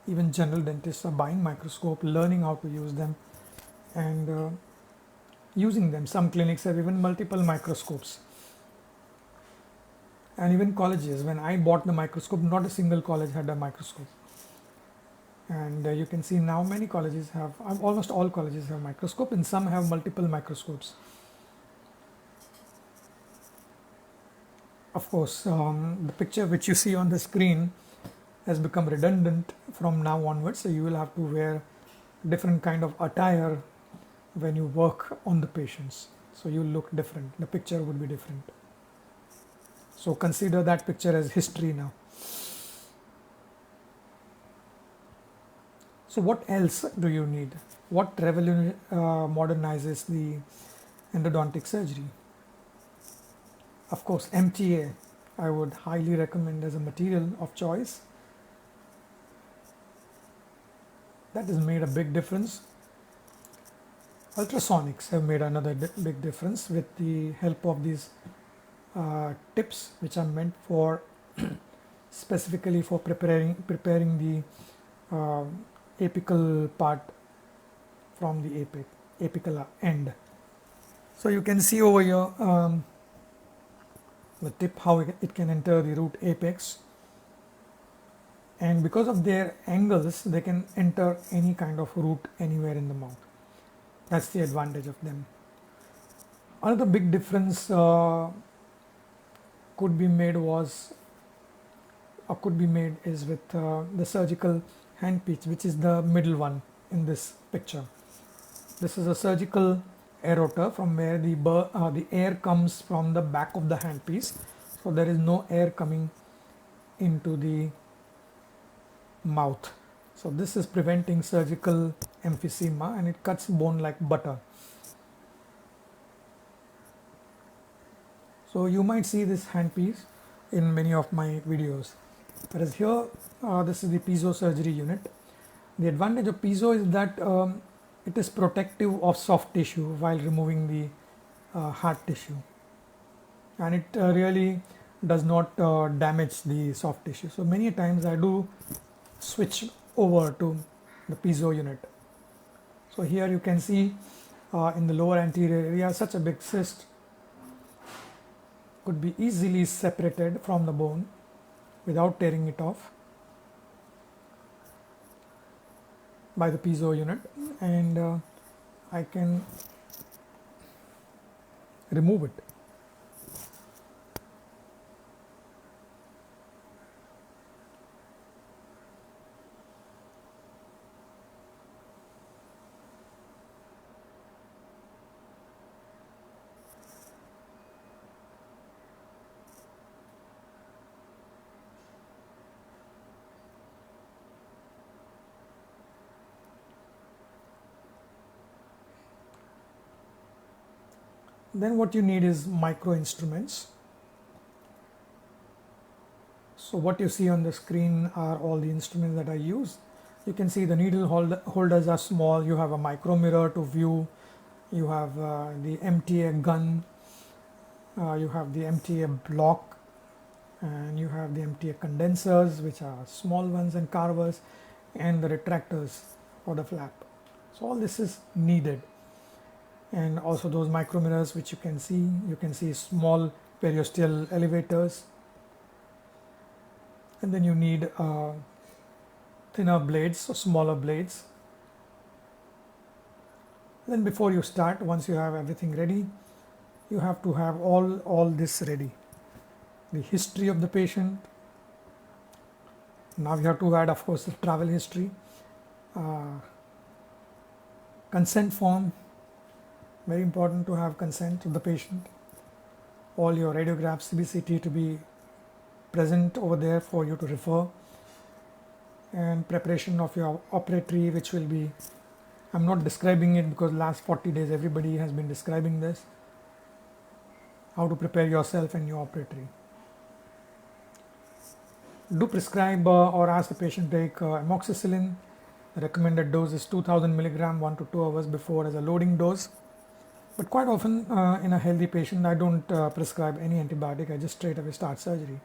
Even general dentists are buying microscope, learning how to use them, and using them. Some clinics have even multiple microscopes. And even colleges, when I bought the microscope, not a single college had a microscope. And you can see now many colleges have, almost all colleges have microscope, and some have multiple microscopes. Of course, the picture which you see on the screen has become redundant from now onwards, so you will have to wear different kind of attire when you work on the patients. So you look different, the picture would be different. So consider that picture as history now. So what else do you need? What modernizes the endodontic surgery? Of course, MTA I would highly recommend as a material of choice. That has made a big difference. Ultrasonics have made another big difference with the help of these tips, which are meant for specifically for preparing the apical part from the apical end. So you can see over here the tip, how it can enter the root apex, and because of their angles they can enter any kind of root anywhere in the mouth. That's the advantage of them. Another big difference could be made is with the surgical handpiece, which is the middle one in this picture. This is a surgical aorta from where the air comes from the back of the handpiece. So there is no air coming into the mouth. So this is preventing surgical emphysema, and it cuts bone like butter. So you might see this handpiece in many of my videos. Whereas here, this is the piezo surgery unit. The advantage of piezo is that it is protective of soft tissue while removing the hard tissue, and it really does not damage the soft tissue. So many times I do switch over to the piezo unit. So here you can see in the lower anterior area, such a big cyst could be easily separated from the bone without tearing it off by the piezo unit, and I can remove it. Then what you need is micro instruments. So what you see on the screen are all the instruments that I use. You can see the needle holders are small. You have a micro mirror to view. You have the MTA gun. You have the MTA block, and you have the MTA condensers, which are small ones, and carvers, and the retractors for the flap. So all this is needed. And also those micro mirrors which you can see small periosteal elevators, and then you need thinner blades or smaller blades. Then before you start, once you have everything ready, you have to have all this ready: the history of the patient. Now you have to add, of course, the travel history, consent form. Very important to have consent of the patient. All your radiographs, CBCT to be present over there for you to refer, and preparation of your operatory, which will be, I'm not describing it because last 40 days everybody has been describing this, how to prepare yourself and your operatory. Do prescribe or ask the patient to take amoxicillin. The recommended dose is 2000 milligram 1 to 2 hours before as a loading dose. But quite often in a healthy patient, I don't prescribe any antibiotic. I just straight away start surgery.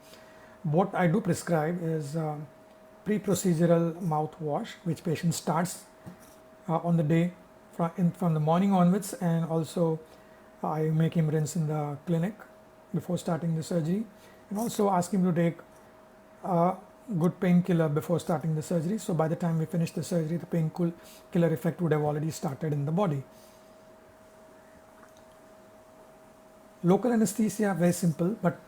What I do prescribe is pre-procedural mouthwash, which patient starts on the day from the morning onwards, and also I make him rinse in the clinic before starting the surgery, and also ask him to take a good painkiller before starting the surgery. So by the time we finish the surgery, the painkiller effect would have already started in the body. Local anesthesia, very simple, but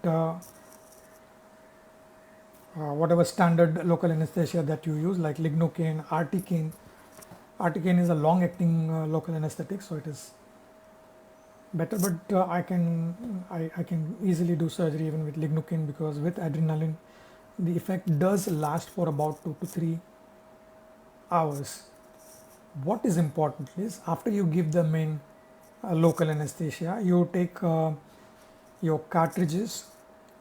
whatever standard local anesthesia that you use, like lignocaine, articaine. Articaine is a long-acting local anesthetic, so it is better. But I can easily do surgery even with lignocaine, because with adrenaline, the effect does last for about 2 to 3 hours. What is important is after you give the main local anesthesia, you take your cartridges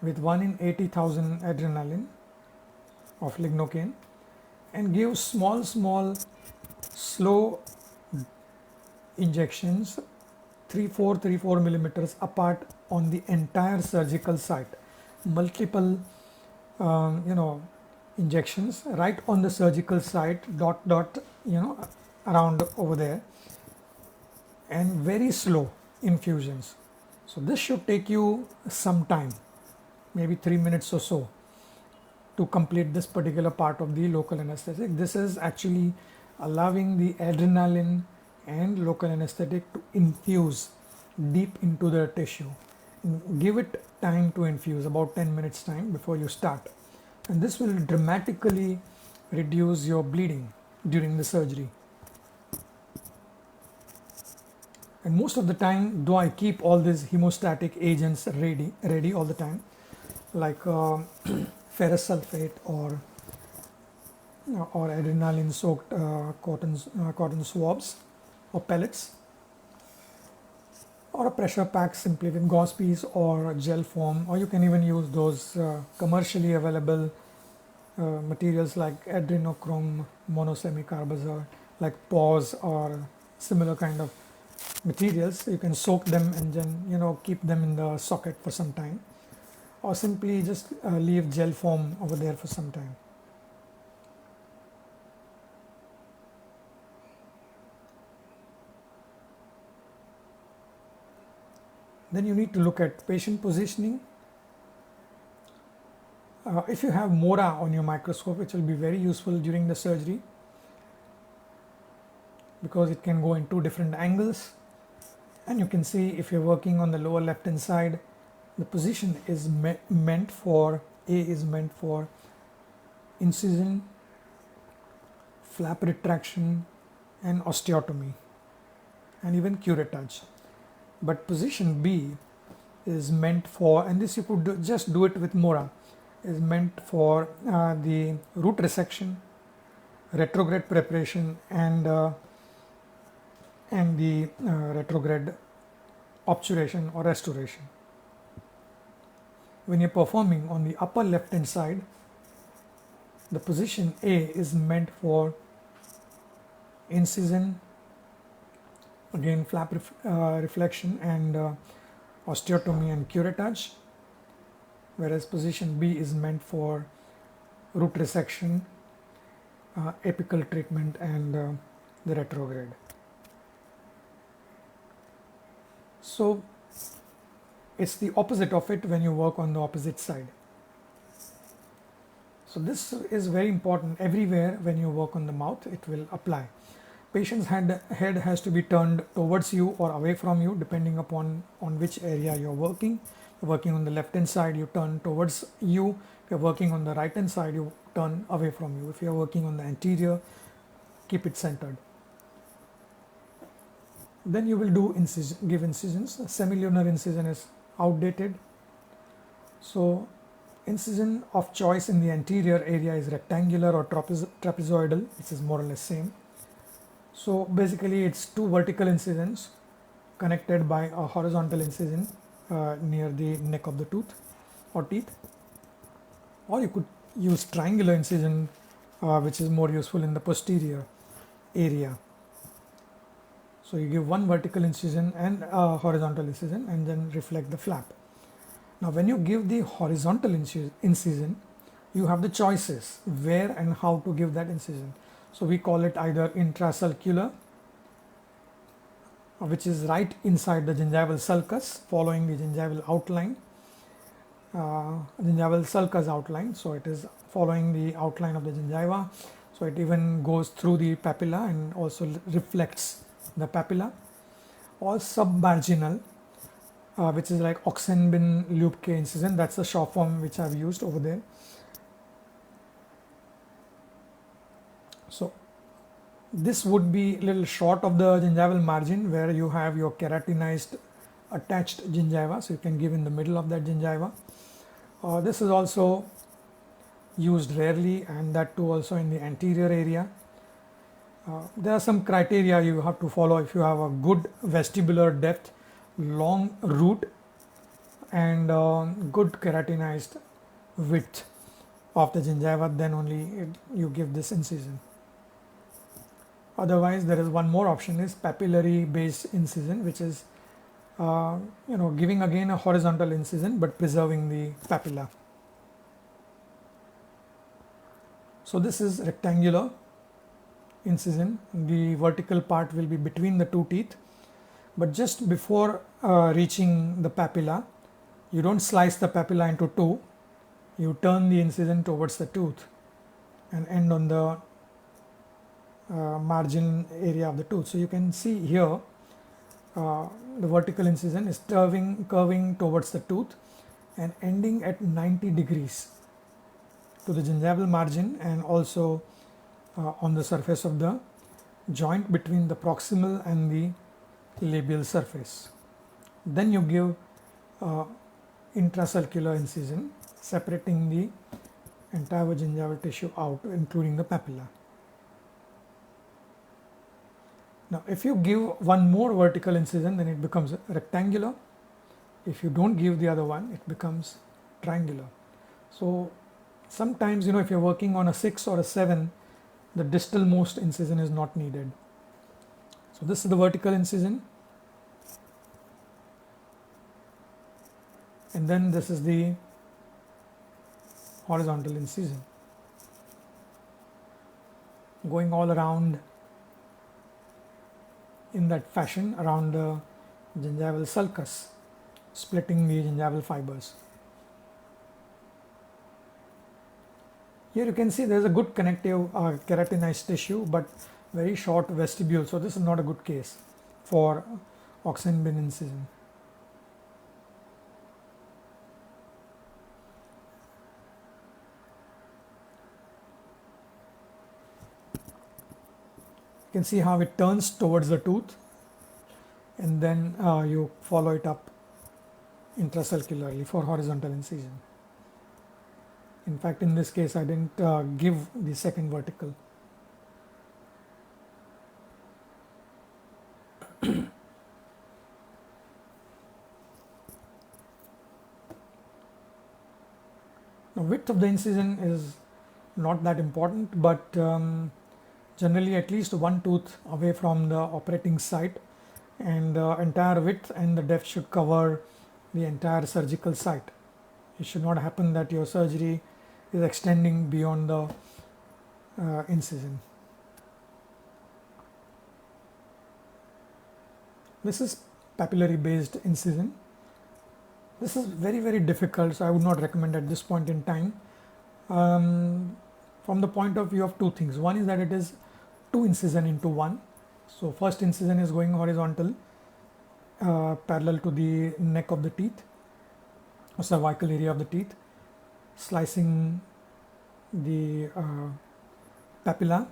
with 1 in 80,000 adrenaline of lignocaine and give small slow injections 3-4 millimeters apart on the entire surgical site, multiple injections right on the surgical site, around over there, and very slow infusions. So this should take you some time, maybe 3 minutes or so, to complete this particular part of the local anesthetic. This is actually allowing the adrenaline and local anesthetic to infuse deep into the tissue. Give it time to infuse, about 10 minutes time before you start, and this will dramatically reduce your bleeding during the surgery. And most of the time, though I keep all these hemostatic agents ready all the time, like ferrous sulfate or adrenaline soaked cotton swabs or pellets, or a pressure pack simply with gauze piece or gel form, or you can even use those commercially available materials like adrenochrome monosemicarbazole, like PAWS or similar kind of materials. You can soak them and then keep them in the socket for some time, or simply just leave gel form over there for some time. Then you need to look at patient positioning. If you have MORA on your microscope, it will be very useful during the surgery because it can go in two different angles, and you can see if you're working on the lower left hand side, the position is meant for incision, flap retraction, and osteotomy, and even curettage. But position B is meant for, and this you could just do it with MORA, is meant for the root resection, retrograde preparation, and the retrograde obturation or restoration. When you're performing on the upper left hand side, the position A is meant for incision, again flap reflection, and osteotomy and curettage, whereas position B is meant for root resection, apical treatment, and the retrograde. So it's the opposite of it when you work on the opposite side. So this is very important everywhere. When you work on the mouth, it will apply. Patient's head has to be turned towards you or away from you, depending upon on which area you're working. If you're working on the left hand side, you turn towards you. If you're working on the right hand side, you turn away from you. If you're working on the anterior, keep it centered. Then you will do give incisions. Semilunar incision is outdated. So incision of choice in the anterior area is rectangular or trapezoidal, which is more or less same. So basically it's two vertical incisions connected by a horizontal incision near the neck of the tooth or teeth, or you could use triangular incision, which is more useful in the posterior area. So you give one vertical incision and a horizontal incision and then reflect the flap. Now when you give the horizontal incision, you have the choices where and how to give that incision. So we call it either intrasulcular, which is right inside the gingival sulcus, following the gingival outline, gingival sulcus outline. So it is following the outline of the gingiva. So it even goes through the papilla and also reflects the papilla, or submarginal, which is like Oxenbin-Lübke incision. That's the short form which I've used over there. So this would be a little short of the gingival margin, where you have your keratinized attached gingiva, so you can give in the middle of that gingiva. This is also used rarely, and that too also in the anterior area. There are some criteria you have to follow. If you have a good vestibular depth, long root, and good keratinized width of the gingiva, then only you give this incision. Otherwise, there is one more option, is papillary based incision, which is giving again a horizontal incision but preserving the papilla. So this is rectangular incision. The vertical part will be between the two teeth, but just before reaching the papilla, you don't slice the papilla into two. You turn the incision towards the tooth and end on the margin area of the tooth. So you can see here the vertical incision is curving towards the tooth and ending at 90 degrees to the gingival margin, and also on the surface of the joint between the proximal and the labial surface. Then you give intrasulcular incision, separating the entire gingival tissue out, including the papilla. Now, if you give one more vertical incision, then it becomes rectangular. If you don't give the other one, it becomes triangular. So sometimes, if you're working on a 6 or a 7, the distal most incision is not needed. So this is the vertical incision, and then this is the horizontal incision, going all around in that fashion around the gingival sulcus, splitting the gingival fibers. Here you can see there is a good connective keratinized tissue, but very short vestibule, so this is not a good case for Oxenbin incision. You can see how it turns towards the tooth, and then you follow it up intracircularly for horizontal incision. In fact, in this case, I didn't give the second vertical. The width of the incision is not that important, but generally at least one tooth away from the operating site, and the entire width and the depth should cover the entire surgical site. It should not happen that your surgery is extending beyond the incision. This is papillary based incision. This is very difficult, so I would not recommend at this point in time, from the point of view of two things. One is that it is two incision into one. So first incision is going horizontal, parallel to the neck of the teeth, or cervical area of the teeth, slicing the papilla,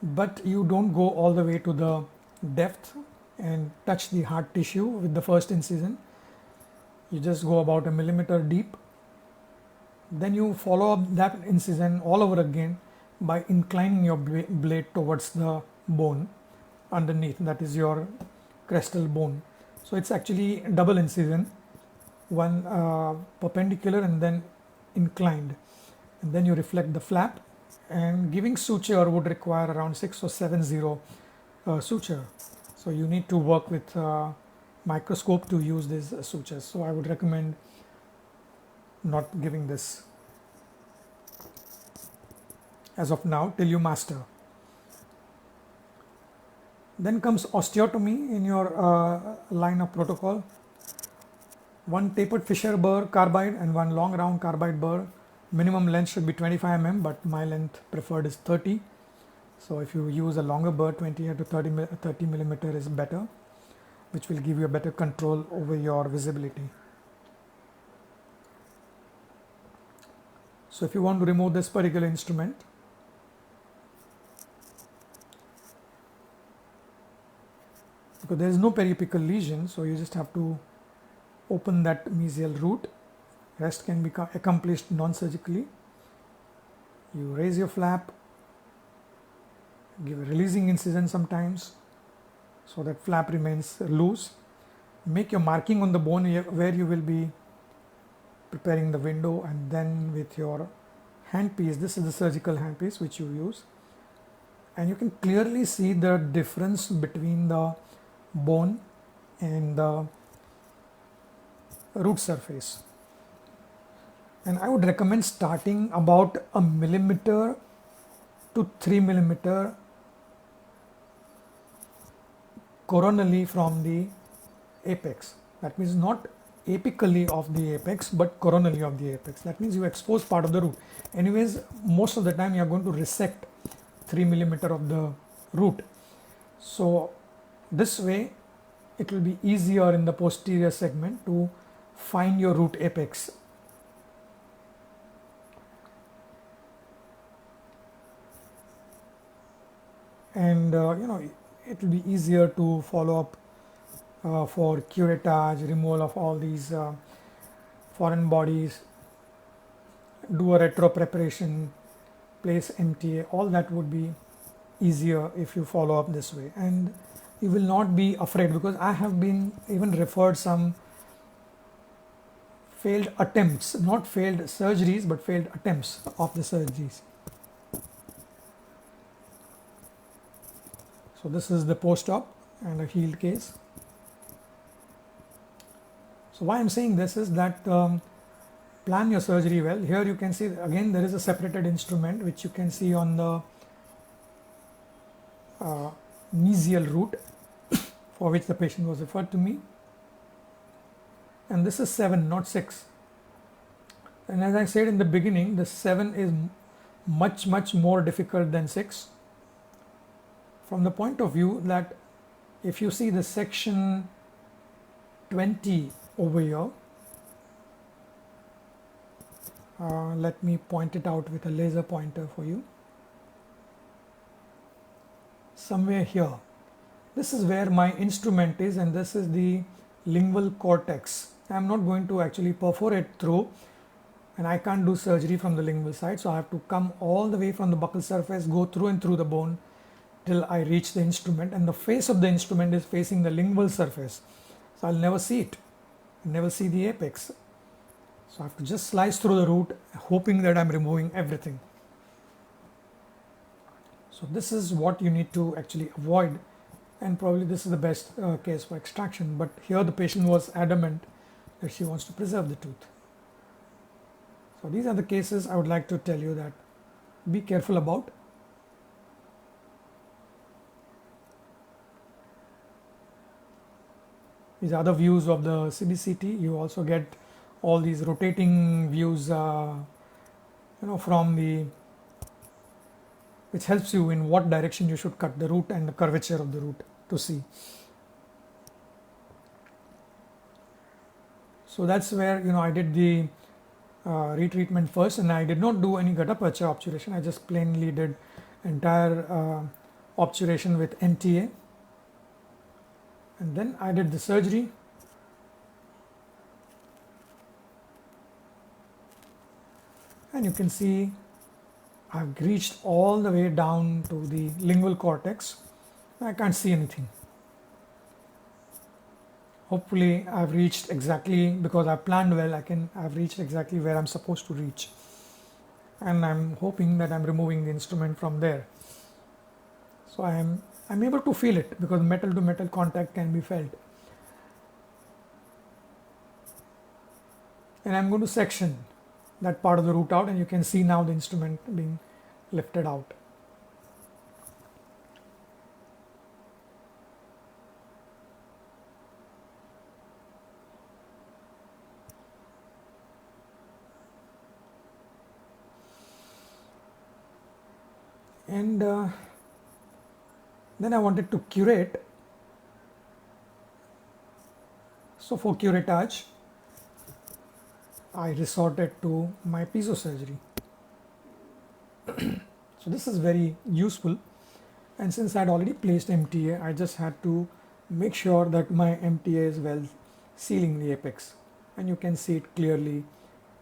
but you don't go all the way to the depth and touch the hard tissue with the first incision. You just go about 1 millimeter deep. Then you follow up that incision all over again by inclining your blade towards the bone underneath, that is your crestal bone. So it's actually double incision, one perpendicular and then inclined, and then you reflect the flap, and giving suture would require around 6 or 7 zero suture. So you need to work with microscope to use these sutures. So I would recommend not giving this as of now till you master. Then comes osteotomy in your line of protocol. One tapered Fisher burr carbide and one long round carbide burr. Minimum length should be 25 mm, but my length preferred is 30. So if you use a longer burr, 20 to 30 millimeter is better, which will give you a better control over your visibility. So if you want to remove this particular instrument, because there is no periapical lesion, so you just have to open that mesial root. Rest can be accomplished non-surgically. You raise your flap, give a releasing incision sometimes, so that flap remains loose. Make your marking on the bone where you will be preparing the window, and then with your handpiece, this is the surgical handpiece which you use, and you can clearly see the difference between the bone and the root surface. And I would recommend starting about 1 millimeter to 3 millimeter coronally from the apex. That means not apically of the apex, but coronally of the apex. That means you expose part of the root. Anyways, most of the time you are going to resect 3 millimeter of the root. So this way it will be easier in the posterior segment to find your root apex. and it will be easier to follow up for curettage, removal of all these foreign bodies, do a retro preparation, place MTA. All that would be easier if you follow up this way, and you will not be afraid, because I have been even referred some failed attempts, not failed surgeries, but failed attempts of the surgeries. So this is the post-op and a healed case. So why I'm saying this is that plan your surgery well. Here you can see again there is a separated instrument which you can see on the mesial root for which the patient was referred to me, and this is 7, not 6. And as I said in the beginning, the 7 is much more difficult than 6, from the point of view that if you see the section 20 over here, let me point it out with a laser pointer for you. Somewhere here, this is where my instrument is, and this is the lingual cortex. I'm not going to actually perforate through, and I can't do surgery from the lingual side, so I have to come all the way from the buccal surface, go through and through the bone till I reach the instrument, and the face of the instrument is facing the lingual surface, so I'll never see it, never see the apex. So I have to just slice through the root, hoping that I'm removing everything. So this is what you need to actually avoid, and probably this is the best case for extraction, but here the patient was adamant that she wants to preserve the tooth. So these are the cases I would like to tell you that be careful about. These other views of the CBCT, you also get all these rotating views from the, which helps you in what direction you should cut the root and the curvature of the root to see. So that's where I did the retreatment first, and I did not do any gutta percha obturation. I just plainly did entire obturation with MTA, and then I did the surgery. And you can see I've reached all the way down to the lingual cortex. I can't see anything. Hopefully I've reached exactly, because I planned well, I've reached exactly where I'm supposed to reach. And I'm hoping that I'm removing the instrument from there. So I'm able to feel it, because metal to metal contact can be felt. And I'm going to section that part of the root out, and you can see now the instrument being lifted out. And then I wanted to curate. So for curettage, I resorted to my piezo surgery. So this is very useful, and since I had already placed MTA, I just had to make sure that my MTA is well sealing the apex, and you can see it clearly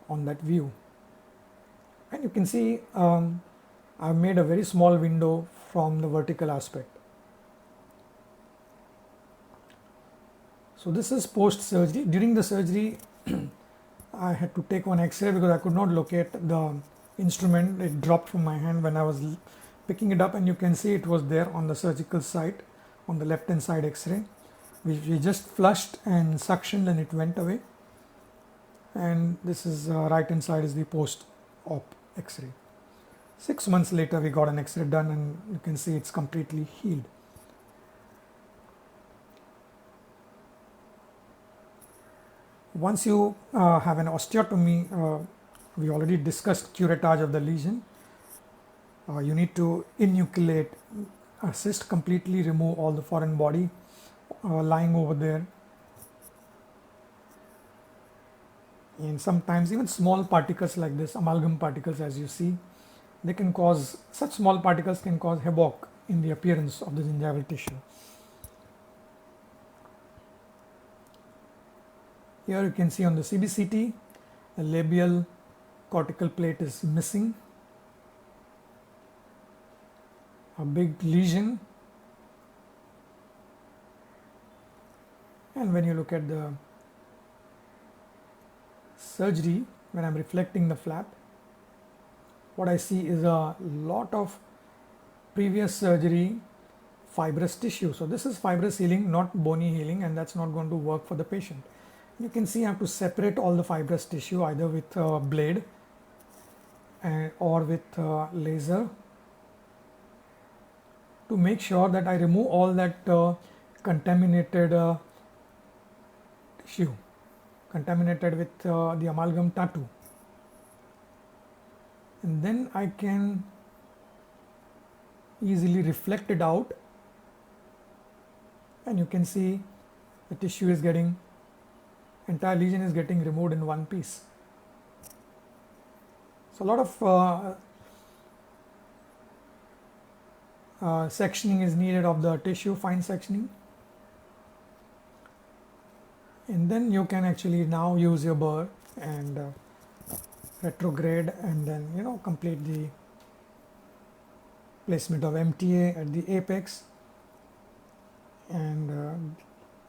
on that view. And you can see I've made a very small window from the vertical aspect. So this is post surgery. During the surgery I had to take one X-ray because I could not locate the instrument. It dropped from my hand when I was picking it up, and you can see it was there on the surgical site on the left hand side X-ray. We just flushed and suctioned and it went away. And this is right hand side is the post-op X-ray. 6 months later we got an X-ray done, and you can see it's completely healed. Once you have an osteotomy, we already discussed curettage of the lesion. You need to enucleate, assist, completely remove all the foreign body lying over there. And sometimes even small particles like this, amalgam particles, as you see, they can cause, such small particles can cause havoc in the appearance of the gingival tissue. Here you can see on the CBCT, the labial cortical plate is missing, a big lesion, and when you look at the surgery, when I'm reflecting the flap, what I see is a lot of previous surgery fibrous tissue. So this is fibrous healing, not bony healing, and that's not going to work for the patient. You can see I have to separate all the fibrous tissue either with a blade or with laser to make sure that I remove all that contaminated tissue, contaminated with the amalgam tattoo. And then I can easily reflect it out, and you can see the tissue is getting, entire lesion is getting removed in one piece. So a lot of sectioning is needed of the tissue, fine sectioning, and then you can actually now use your burr and retrograde, and then complete the placement of MTA at the apex, and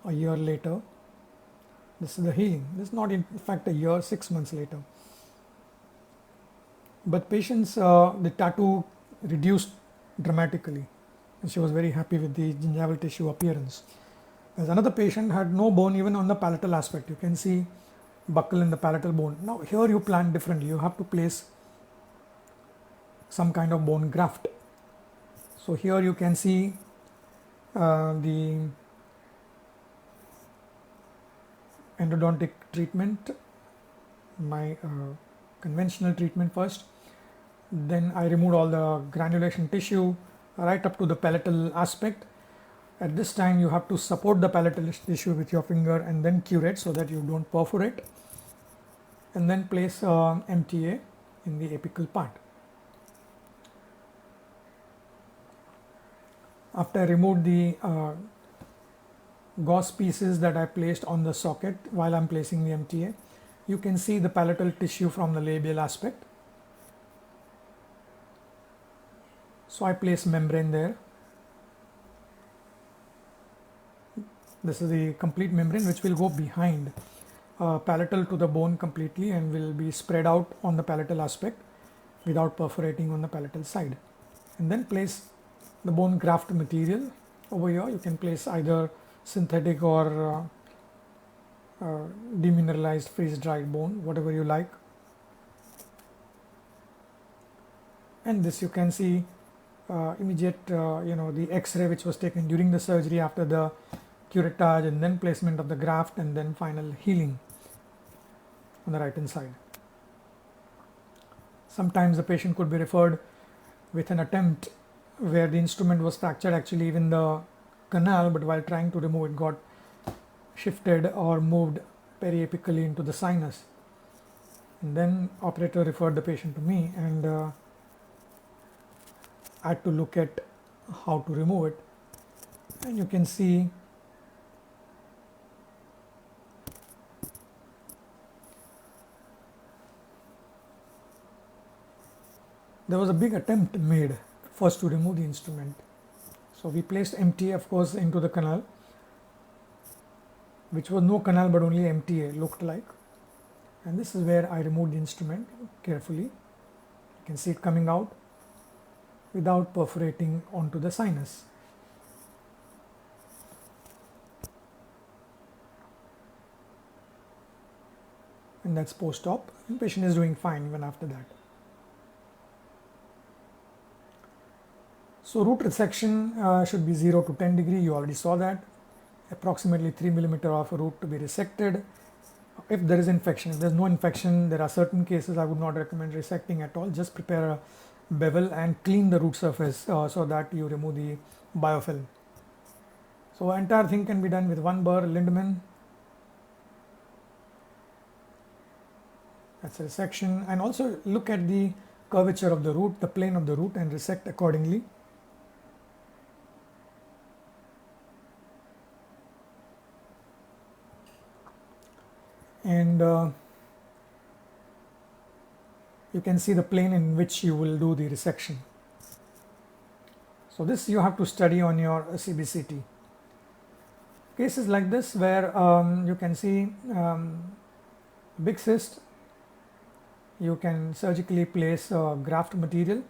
a year later this is the healing. This is not in fact a year, 6 months later. But patients, the tattoo reduced dramatically, and she was very happy with the gingival tissue appearance. As another patient had no bone even on the palatal aspect. You can see buckle in the palatal bone. Now here you plan differently. You have to place some kind of bone graft. So here you can see the endodontic treatment, my conventional treatment first. Then I removed all the granulation tissue right up to the palatal aspect. At this time you have to support the palatal tissue with your finger and then curate so that you don't perforate, and then place MTA in the apical part. After I removed the gauze pieces that I placed on the socket while I'm placing the MTA, you can see the palatal tissue from the labial aspect. So I place membrane there. This is the complete membrane which will go behind palatal to the bone completely and will be spread out on the palatal aspect without perforating on the palatal side. And then place the bone graft material over here. You can place either synthetic or demineralized freeze dried bone, whatever you like. And this you can see immediate the x-ray which was taken during the surgery after the curettage, and then placement of the graft, and then final healing on the right hand side. Sometimes the patient could be referred with an attempt where the instrument was fractured actually even the canal, but while trying to remove it got shifted or moved periapically into the sinus, and then operator referred the patient to me, and I had to look at how to remove it. And you can see there was a big attempt made first to remove the instrument. So we placed MTA of course into the canal, which was no canal but only MTA looked like, and this is where I removed the instrument carefully. You can see it coming out without perforating onto the sinus. And that's post-op, and patient is doing fine even after that. So root resection should be 0 to 10 degree. You already saw that. Approximately 3 millimeter of root to be resected. If there is infection, if there is no infection, there are certain cases I would not recommend resecting at all. Just prepare a bevel and clean the root surface so that you remove the biofilm. So entire thing can be done with one burr, Lindman. That's a resection, and also look at the curvature of the root, the plane of the root, and resect accordingly. and you can see the plane in which you will do the resection. So this you have to study on your CBCT. Cases like this where you can see big cyst, you can surgically place graft material.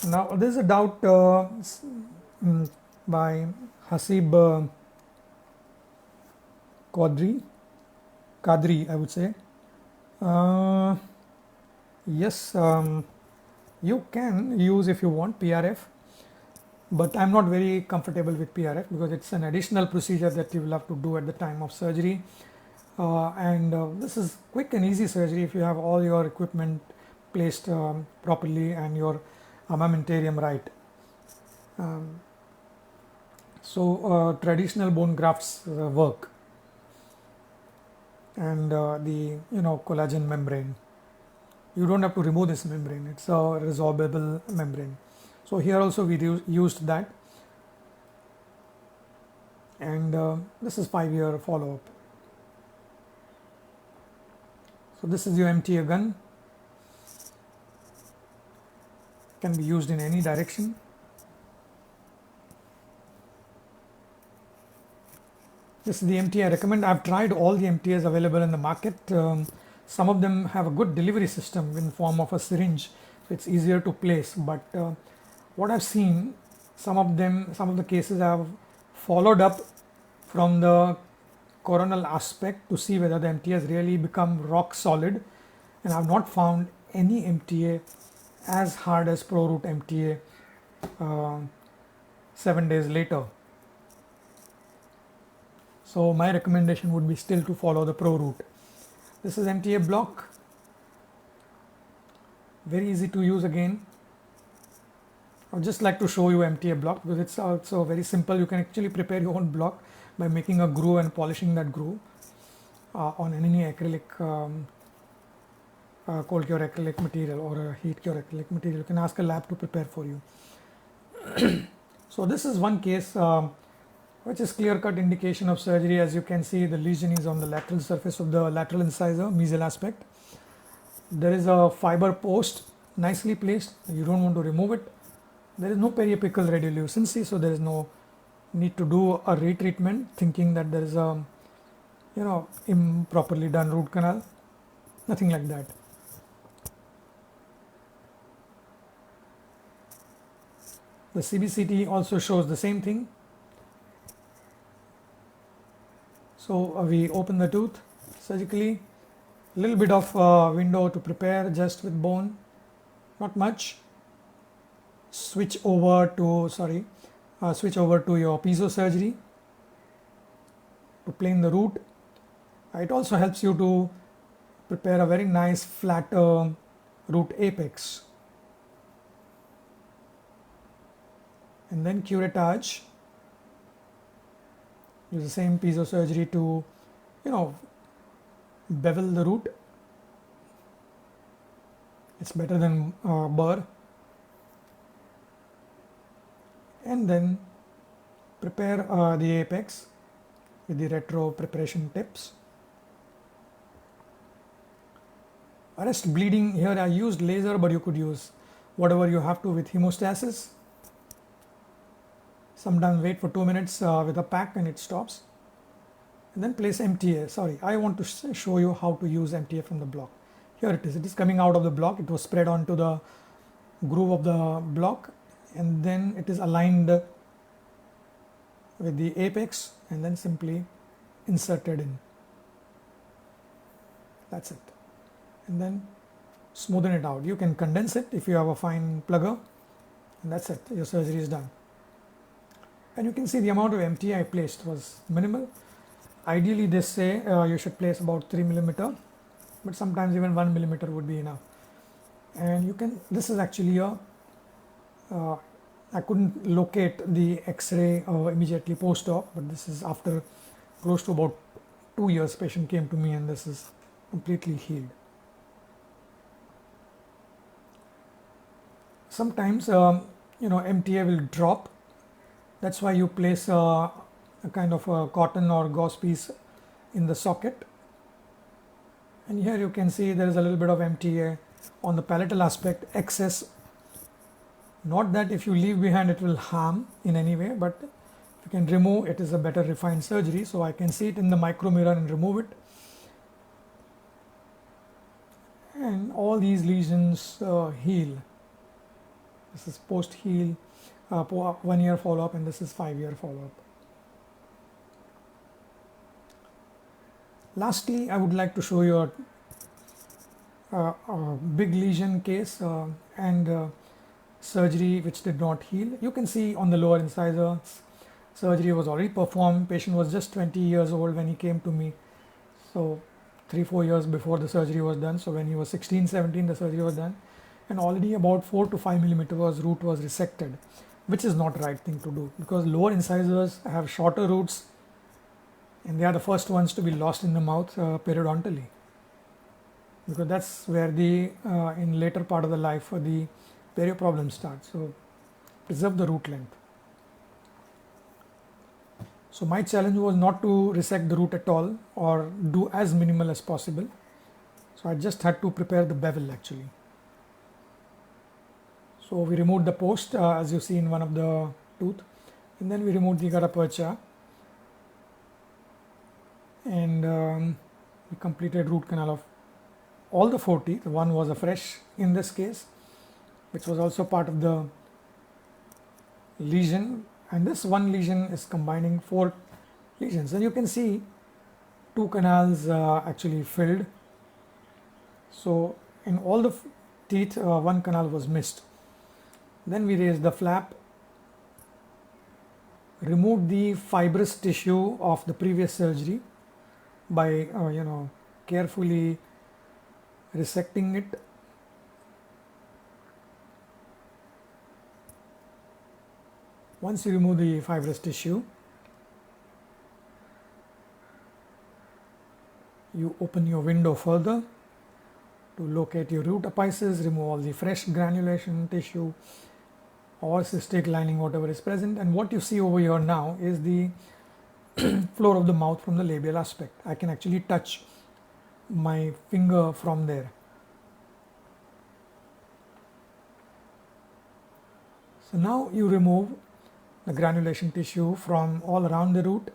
Now there is a doubt by Hasib Kadri, I would say. Yes, you can use if you want PRF, but I'm not very comfortable with PRF because it's an additional procedure that you will have to do at the time of surgery. And this is quick and easy surgery if you have all your equipment placed properly and your armamentarium right. So traditional bone grafts work, and the collagen membrane, you don't have to remove this membrane, it's a resorbable membrane. So here also we used that, and this is 5-year follow-up. So this is your MTA gun, can be used in any direction. This is the MTA I recommend. I've tried all the MTAs available in the market. Some of them have a good delivery system in form of a syringe, so it's easier to place. But what I've seen, some of the cases have followed up from the coronal aspect to see whether the MTA has really become rock solid, and I've not found any MTA as hard as ProRoot MTA 7 days later. So my recommendation would be still to follow the ProRoot. This is MTA block, very easy to use again. I would just like to show you MTA block because it's also very simple. You can actually prepare your own block by making a groove and polishing that groove on any acrylic, cold cure acrylic material or a heat cure acrylic material. You can ask a lab to prepare for you. So this is one case which is clear-cut indication of surgery. As you can see, the lesion is on the lateral surface of the lateral incisor, mesial aspect. There is a fiber post nicely placed. You don't want to remove it. There is no periapical radiolucency, so there is no need to do a retreatment thinking that there is a improperly done root canal. Nothing like that. The CBCT also shows the same thing. So we open the tooth surgically, little bit of window to prepare just with bone, not much. Switch over to your piezo surgery to plane the root. It also helps you to prepare a very nice flat root apex, and then curettage. Use the same piezo surgery to bevel the root. It's better than burr. And then prepare the apex with the retro preparation tips. Arrest bleeding, here I used laser, but you could use whatever you have to with hemostasis. Sometimes wait for 2 minutes with a pack and it stops. And then place MTA. Sorry, I want to show you how to use MTA from the block. Here it is. It is coming out of the block. It was spread onto the groove of the block, and then it is aligned with the apex and then simply inserted in. That's it. And then smoothen it out. You can condense it if you have a fine plugger, and that's it. Your surgery is done. And you can see the amount of MTA I placed was minimal. Ideally, they say you should place about 3 mm, but sometimes even 1 mm would be enough. And you can, this is actually a, I couldn't locate the X-ray immediately post-op, but this is after close to about 2 years, patient came to me and this is completely healed. Sometimes, MTA will drop. That's why you place a kind of a cotton or gauze piece in the socket And here you can see there is a little bit of MTA on the palatal aspect, excess. Not that if you leave behind it will harm in any way, but if you can remove it is a better refined surgery. So I can see it in the micro mirror and remove it. And all these lesions heal. This is post heal, 1 year follow up, and this is 5 year follow up. Lastly, I would like to show you a big lesion case and surgery which did not heal. You can see on the lower incisor, surgery was already performed. Patient was just 20 years old when he came to me. So 3-4 years before the surgery was done. So when he was 16-17, the surgery was done, and already about 4 to 5 millimeters root was resected, which is not the right thing to do, because lower incisors have shorter roots and they are the first ones to be lost in the mouth periodontally, because that's where the in later part of the life the perio problem starts. So preserve the root length. So my challenge was not to resect the root at all or do as minimal as possible. So I just had to prepare the bevel actually. So we removed the post as you see in one of the tooth, and then we removed the gutta-percha, and we completed root canal of all the 4 teeth. One was a fresh in this case, which was also part of the lesion, and this one lesion is combining 4 lesions, and you can see 2 canals actually filled. So in all the teeth 1 canal was missed. Then we raised the flap, removed the fibrous tissue of the previous surgery by carefully resecting it. Once you remove the fibrous tissue, you open your window further to locate your root apices, remove all the fresh granulation tissue or cystic lining, whatever is present. And what you see over here now is the floor of the mouth from the labial aspect. I can actually touch my finger from there. So now you remove the granulation tissue from all around the root,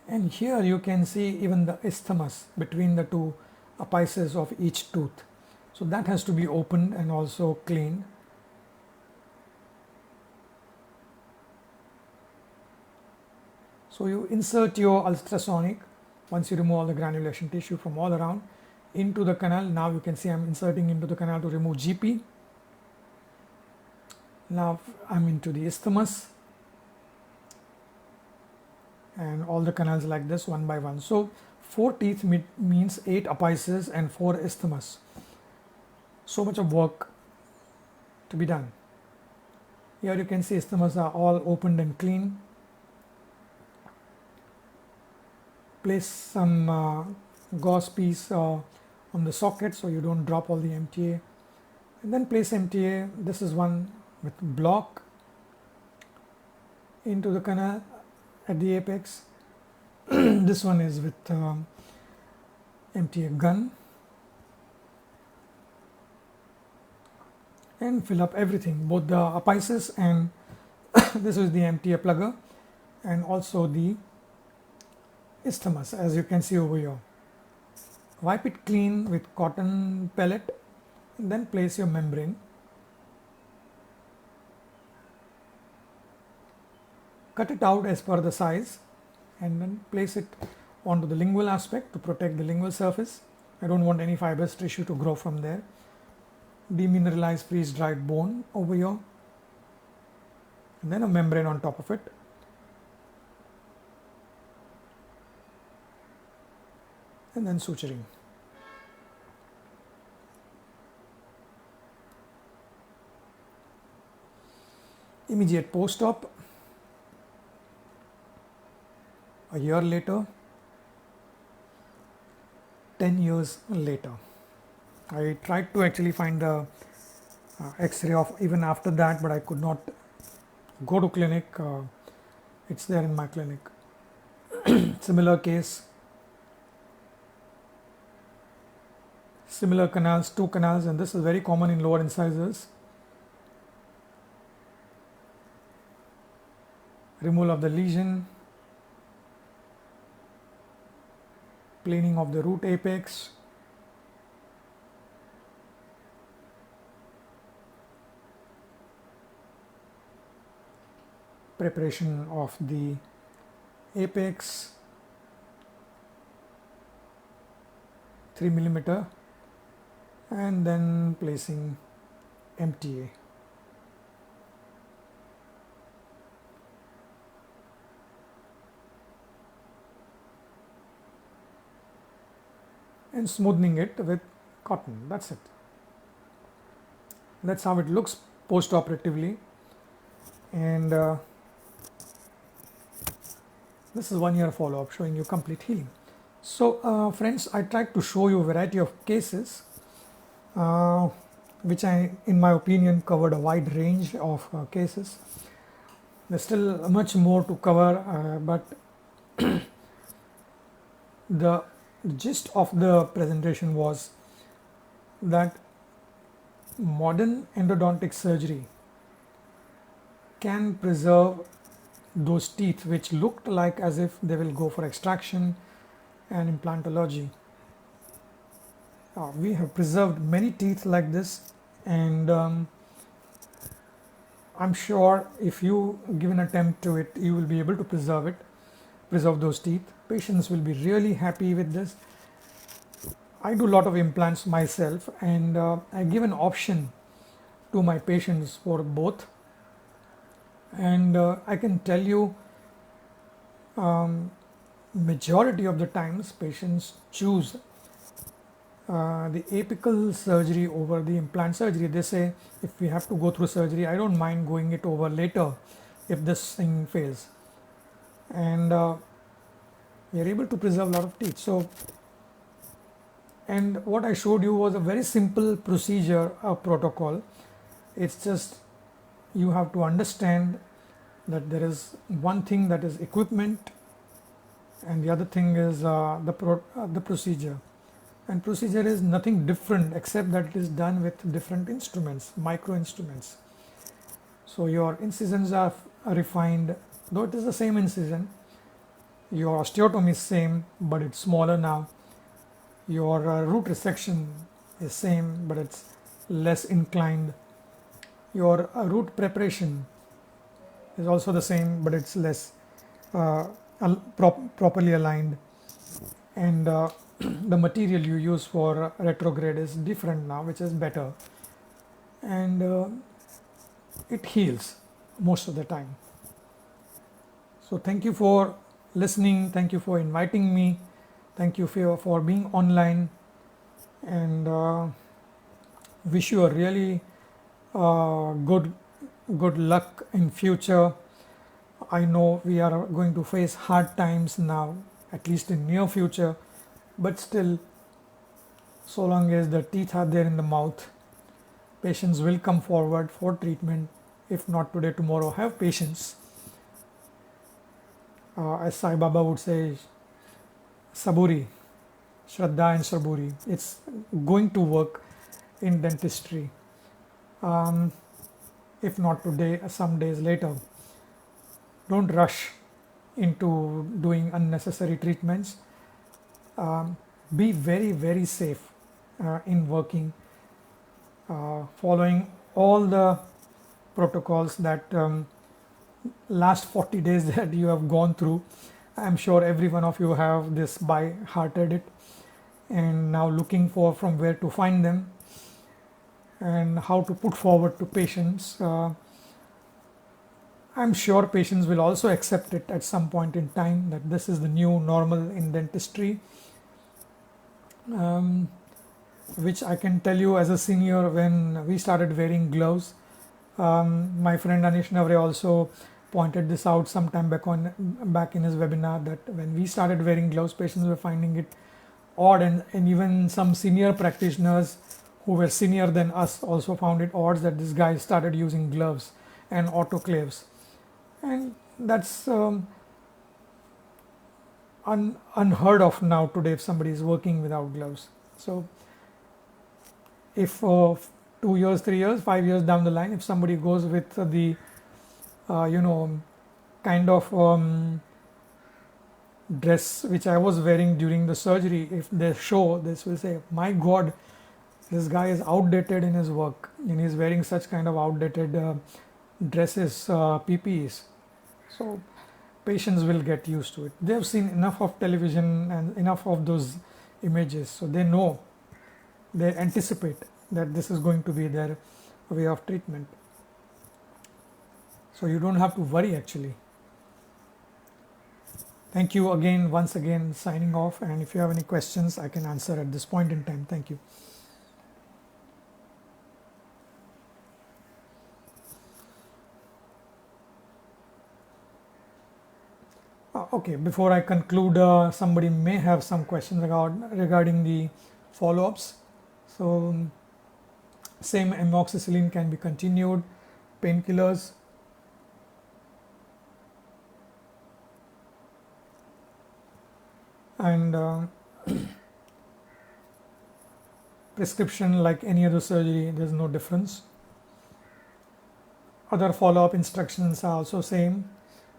and here you can see even the isthmus between the 2 apices of each tooth. So that has to be opened and also cleaned. So you insert your ultrasonic, once you remove all the granulation tissue from all around, into the canal. Now you can see I'm inserting into the canal to remove GP. Now I'm into the isthmus and all the canals like this one by one. So 4 teeth means 8 apices and 4 isthmus. So much of work to be done. Here you can see isthmus are all opened and clean. Place some gauze piece on the socket so you don't drop all the MTA, and then place MTA. This is one with block into the canal at the apex. This one is with MTA gun, and fill up everything, both the apices and this is the MTA plugger, and also the isthmus, as you can see over here. Wipe it clean with cotton pellet and then place your membrane. Cut it out as per the size and then place it onto the lingual aspect to protect the lingual surface. I don't want any fibrous tissue to grow from there. Demineralized freeze dried bone over here, and then a membrane on top of it. And then suturing. Immediate post-op. A year later, 10 years later. I tried to actually find the X-ray of even after that, but I could not go to clinic. It's there in my clinic. Similar case. similar canals, two canals, and this is very common in lower incisors. Removal of the lesion, planing of the root apex, preparation of the apex, 3 millimeter, and then placing MTA. And smoothing it with cotton. That's it. That's how it looks post-operatively. And this is 1 year follow-up showing you complete healing. So friends, I tried to show you a variety of cases which in my opinion covered a wide range of cases. There's still much more to cover, but the gist of the presentation was that modern endodontic surgery can preserve those teeth which looked like as if they will go for extraction and implantology. We have preserved many teeth like this, and I'm sure if you give an attempt to it, you will be able to preserve those teeth. Patients will be really happy with this. I do a lot of implants myself, and I give an option to my patients for both. And I can tell you, majority of the times patients choose the apical surgery over the implant surgery. They say, if we have to go through surgery, I don't mind going it over later if this thing fails. And we are able to preserve a lot of teeth. So, and what I showed you was a very simple procedure, a protocol. It's just you have to understand that there is one thing that is equipment, and the other thing is the procedure. And procedure is nothing different except that it is done with different instruments, micro instruments. So your incisions are refined, though it is the same incision. Your osteotomy is same, but it's smaller now. Your root resection is same, but it's less inclined. Your root preparation is also the same, but it's less properly aligned. And the material you use for retrograde is different now, which is better. And it heals most of the time. So thank you for listening. Thank you for inviting me. Thank you for being online, and wish you a really good luck in future. I know we are going to face hard times now, at least in near future, but still, so long as the teeth are there in the mouth, patients will come forward for treatment. If not today, tomorrow. Have patience. As Sai Baba would say, Saburi, Shraddha and Saburi. It's going to work in dentistry. If not today, some days later. Don't rush into doing unnecessary treatments. Be very, very safe in working, following all the protocols that last 40 days that you have gone through. I'm sure every one of you have this by hearted it, and now looking for from where to find them and how to put forward to patients. I'm sure patients will also accept it at some point in time, that this is the new normal in dentistry, which I can tell you as a senior, when we started wearing gloves, my friend Anish Navre also pointed this out sometime back in his webinar, that when we started wearing gloves, patients were finding it odd, and even some senior practitioners who were senior than us also found it odd that this guy started using gloves and autoclaves, and that's unheard of now today if somebody is working without gloves. So if 2 years, 3 years, 5 years down the line, if somebody goes with the kind of dress which I was wearing during the surgery, if they show this, will say, my God, this guy is outdated in his work and he's wearing such kind of outdated dresses, PPEs. So patients will get used to it. They have seen enough of television and enough of those images, so they know, they anticipate that this is going to be their way of treatment. So you don't have to worry actually. Thank you again, once again, signing off. And if you have any questions, I can answer at this point in time. Thank you. Okay, before I conclude, somebody may have some questions regarding the follow-ups. So same amoxicillin can be continued, painkillers. And prescription like any other surgery, there's no difference. Other follow-up instructions are also same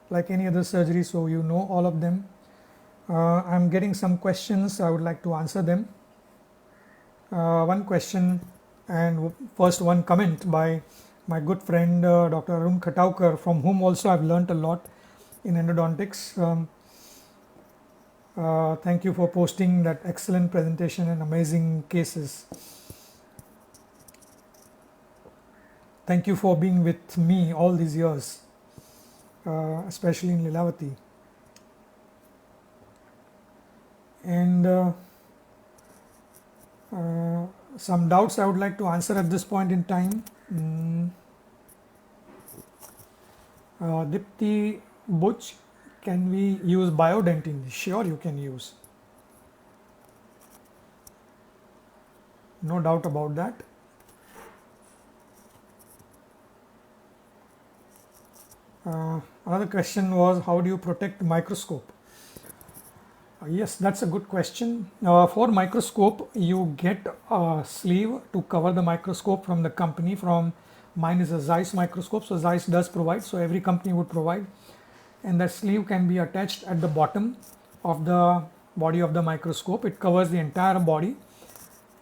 like any other surgery, so you know all of them. I'm getting some questions, I would like to answer them. One question and first one comment by my good friend Dr. Arun Khataukar, from whom also I've learnt a lot in endodontics. Thank you for posting that excellent presentation and amazing cases. Thank you for being with me all these years, especially in Lilavati. And some doubts I would like to answer at this point in time. Dipti Butch, can we use Biodentin? Sure, you can use. No doubt about that. Another question was, how do you protect the microscope? Yes, that's a good question. For microscope, you get a sleeve to cover the microscope from the company. Mine is a Zeiss microscope, so Zeiss does provide, so every company would provide. And that sleeve can be attached at the bottom of the body of the microscope. It covers the entire body,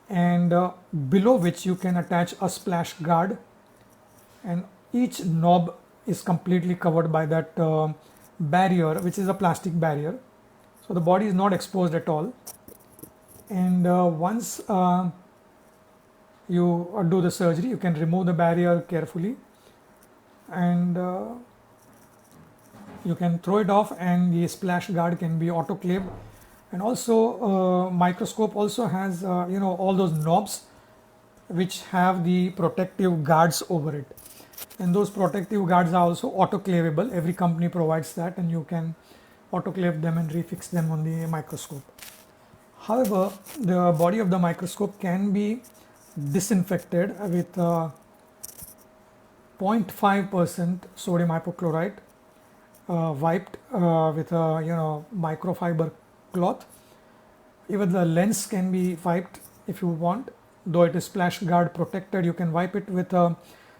and below which you can attach a splash guard, and each knob is completely covered by that barrier, which is a plastic barrier, so the body is not exposed at all. And once you do the surgery, you can remove the barrier carefully, and you can throw it off, and the splash guard can be autoclaved. And also microscope also has all those knobs which have the protective guards over it, and those protective guards are also autoclavable. Every company provides that, and you can autoclave them and refix them on the microscope. However, the body of the microscope can be disinfected with 0.5% sodium hypochlorite, wiped with a microfiber cloth. Even the lens can be wiped if you want, though it is splash guard protected. You can wipe it with a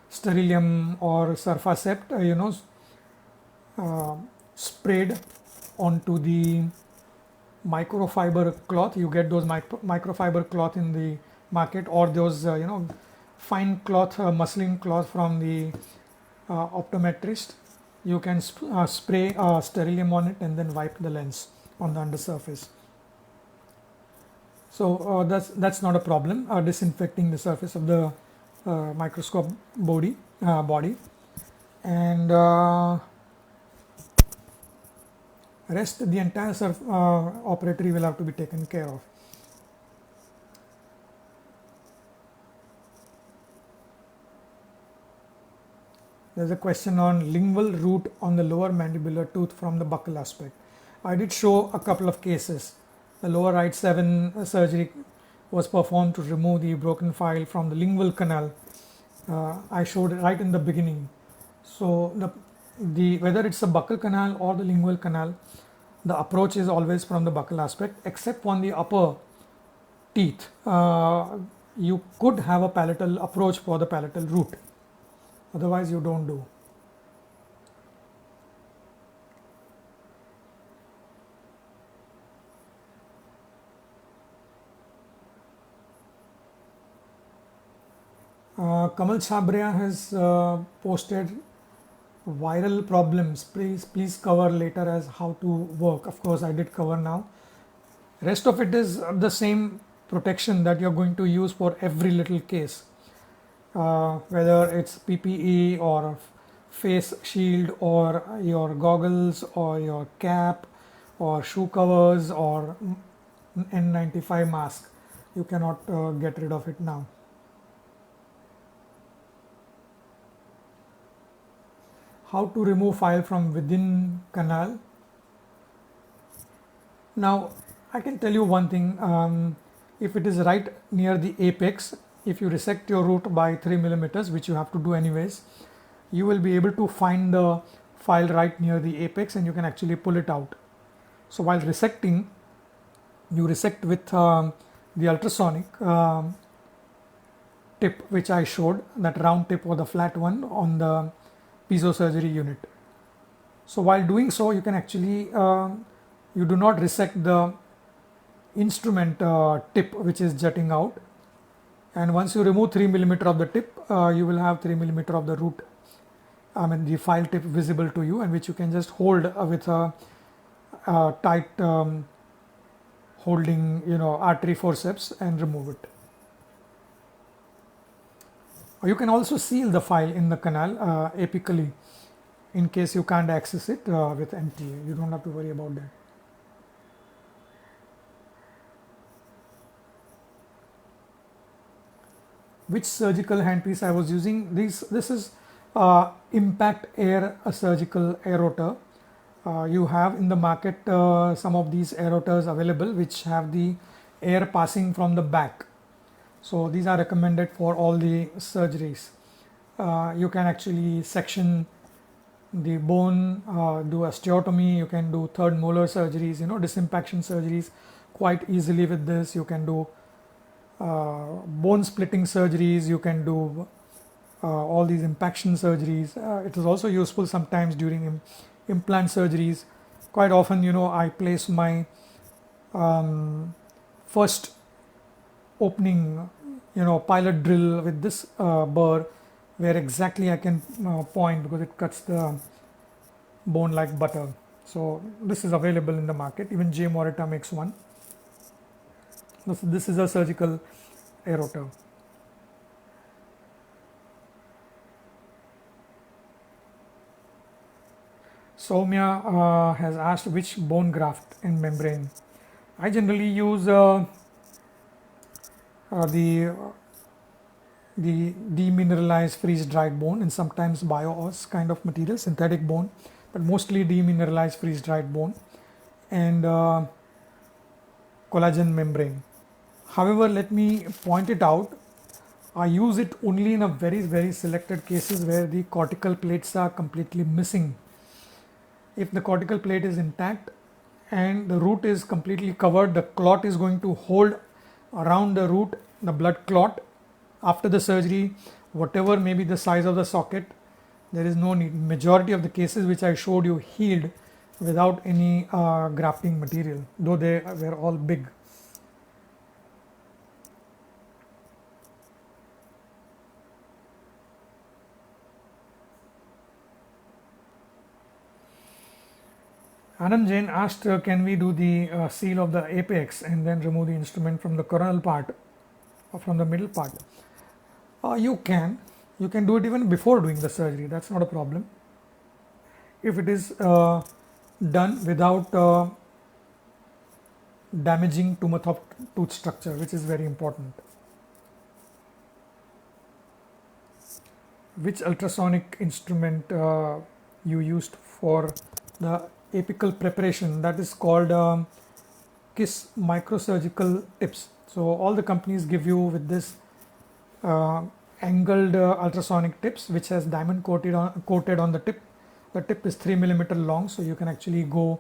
Sterilium or Surfacept, sprayed onto the microfiber cloth. You get those microfiber cloth in the market, or those fine cloth, muslin cloth from the optometrist. You can spray Sterilium on it and then wipe the lens on the undersurface. So that's not a problem, disinfecting the surface of the microscope body. And rest, the entire operatory will have to be taken care of. There's a question on lingual root on the lower mandibular tooth from the buccal aspect. I did show a couple of cases. The lower right 7 surgery was performed to remove the broken file from the lingual canal. I showed it right in the beginning. So the whether it's a buccal canal or the lingual canal, the approach is always from the buccal aspect, except on the upper teeth. you could have a palatal approach for the palatal root, otherwise you don't do. Kamal Chabria has posted viral problems. Please cover later as how to work. Of course, I did cover now. Rest of it is the same protection that you're going to use for every little case, whether it's PPE or face shield or your goggles or your cap or shoe covers or N95 mask. You cannot get rid of it now. How to remove file from within canal. Now I can tell you one thing, if it is right near the apex, if you resect your root by 3 millimeters, which you have to do anyways, you will be able to find the file right near the apex and you can actually pull it out. So while resecting, you resect with the ultrasonic tip which I showed, that round tip or the flat one on the piezo surgery unit. So while doing so, you can actually you do not resect the instrument tip which is jutting out, and once you remove 3 millimeter of the tip, you will have 3 millimeter of the root, the file tip visible to you, and which you can just hold with a tight holding artery forceps and remove it. You can also seal the file in the canal apically in case you can't access it with MTA. You don't have to worry about that. Which surgical handpiece I was using? This is Impact Air, a surgical aerator. You have in the market some of these aerators available which have the air passing from the back. So these are recommended for all the surgeries. You can actually section the bone, do osteotomy, you can do third molar surgeries, disimpaction surgeries quite easily with this. You can do bone splitting surgeries, you can do all these impaction surgeries. It is also useful sometimes during implant surgeries. Quite often, I place my first opening, pilot drill with this burr, where exactly I can point, because it cuts the bone like butter. So this is available in the market. Even J. Morita makes one. This is a surgical aerator. Soumya has asked which bone graft and membrane. I generally use the demineralized freeze-dried bone and sometimes bio-oss kind of material, synthetic bone, but mostly demineralized freeze-dried bone and collagen membrane. However, let me point it out, I use it only in a very selected cases where the cortical plates are completely missing. If the cortical plate is intact and the root is completely covered, the clot is going to hold around the root, the blood clot. After the surgery, whatever may be the size of the socket, there is no need. Majority of the cases which I showed you healed without any grafting material, though they were all big. Anand Jain asked, can we do the seal of the apex and then remove the instrument from the coronal part or from the middle part? You can do it even before doing the surgery. That's not a problem. If it is done without damaging too much of tooth structure, which is very important. Which ultrasonic instrument you used for the apical preparation? That is called KISS microsurgical tips. So all the companies give you with this angled ultrasonic tips which has diamond coated on the tip. The tip is 3 millimeter long, so you can actually go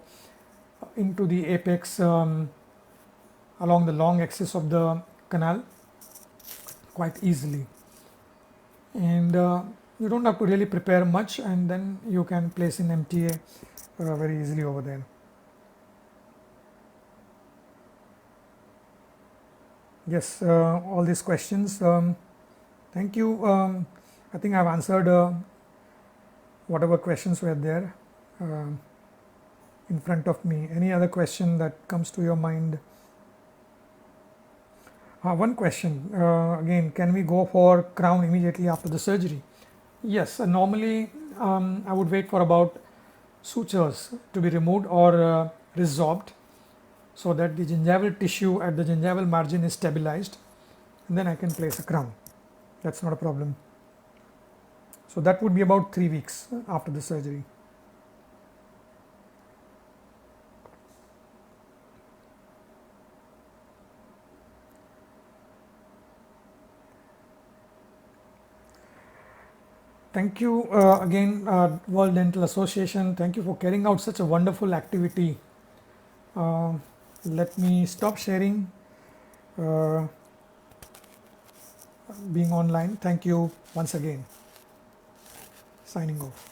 into the apex along the long axis of the canal quite easily, and you don't have to really prepare much, and then you can place in MTA very easily over there. Yes, all these questions. Thank you. I think I've answered whatever questions were there in front of me. Any other question that comes to your mind? One question again, can we go for crown immediately after the surgery? Yes, normally I would wait for about sutures to be removed or resorbed, so that the gingival tissue at the gingival margin is stabilized, and then I can place a crown. That's not a problem. So that would be about 3 weeks after the surgery. Thank you again, World Dental Association. Thank you for carrying out such a wonderful activity. Let me stop sharing being online. Thank you once again. Signing off.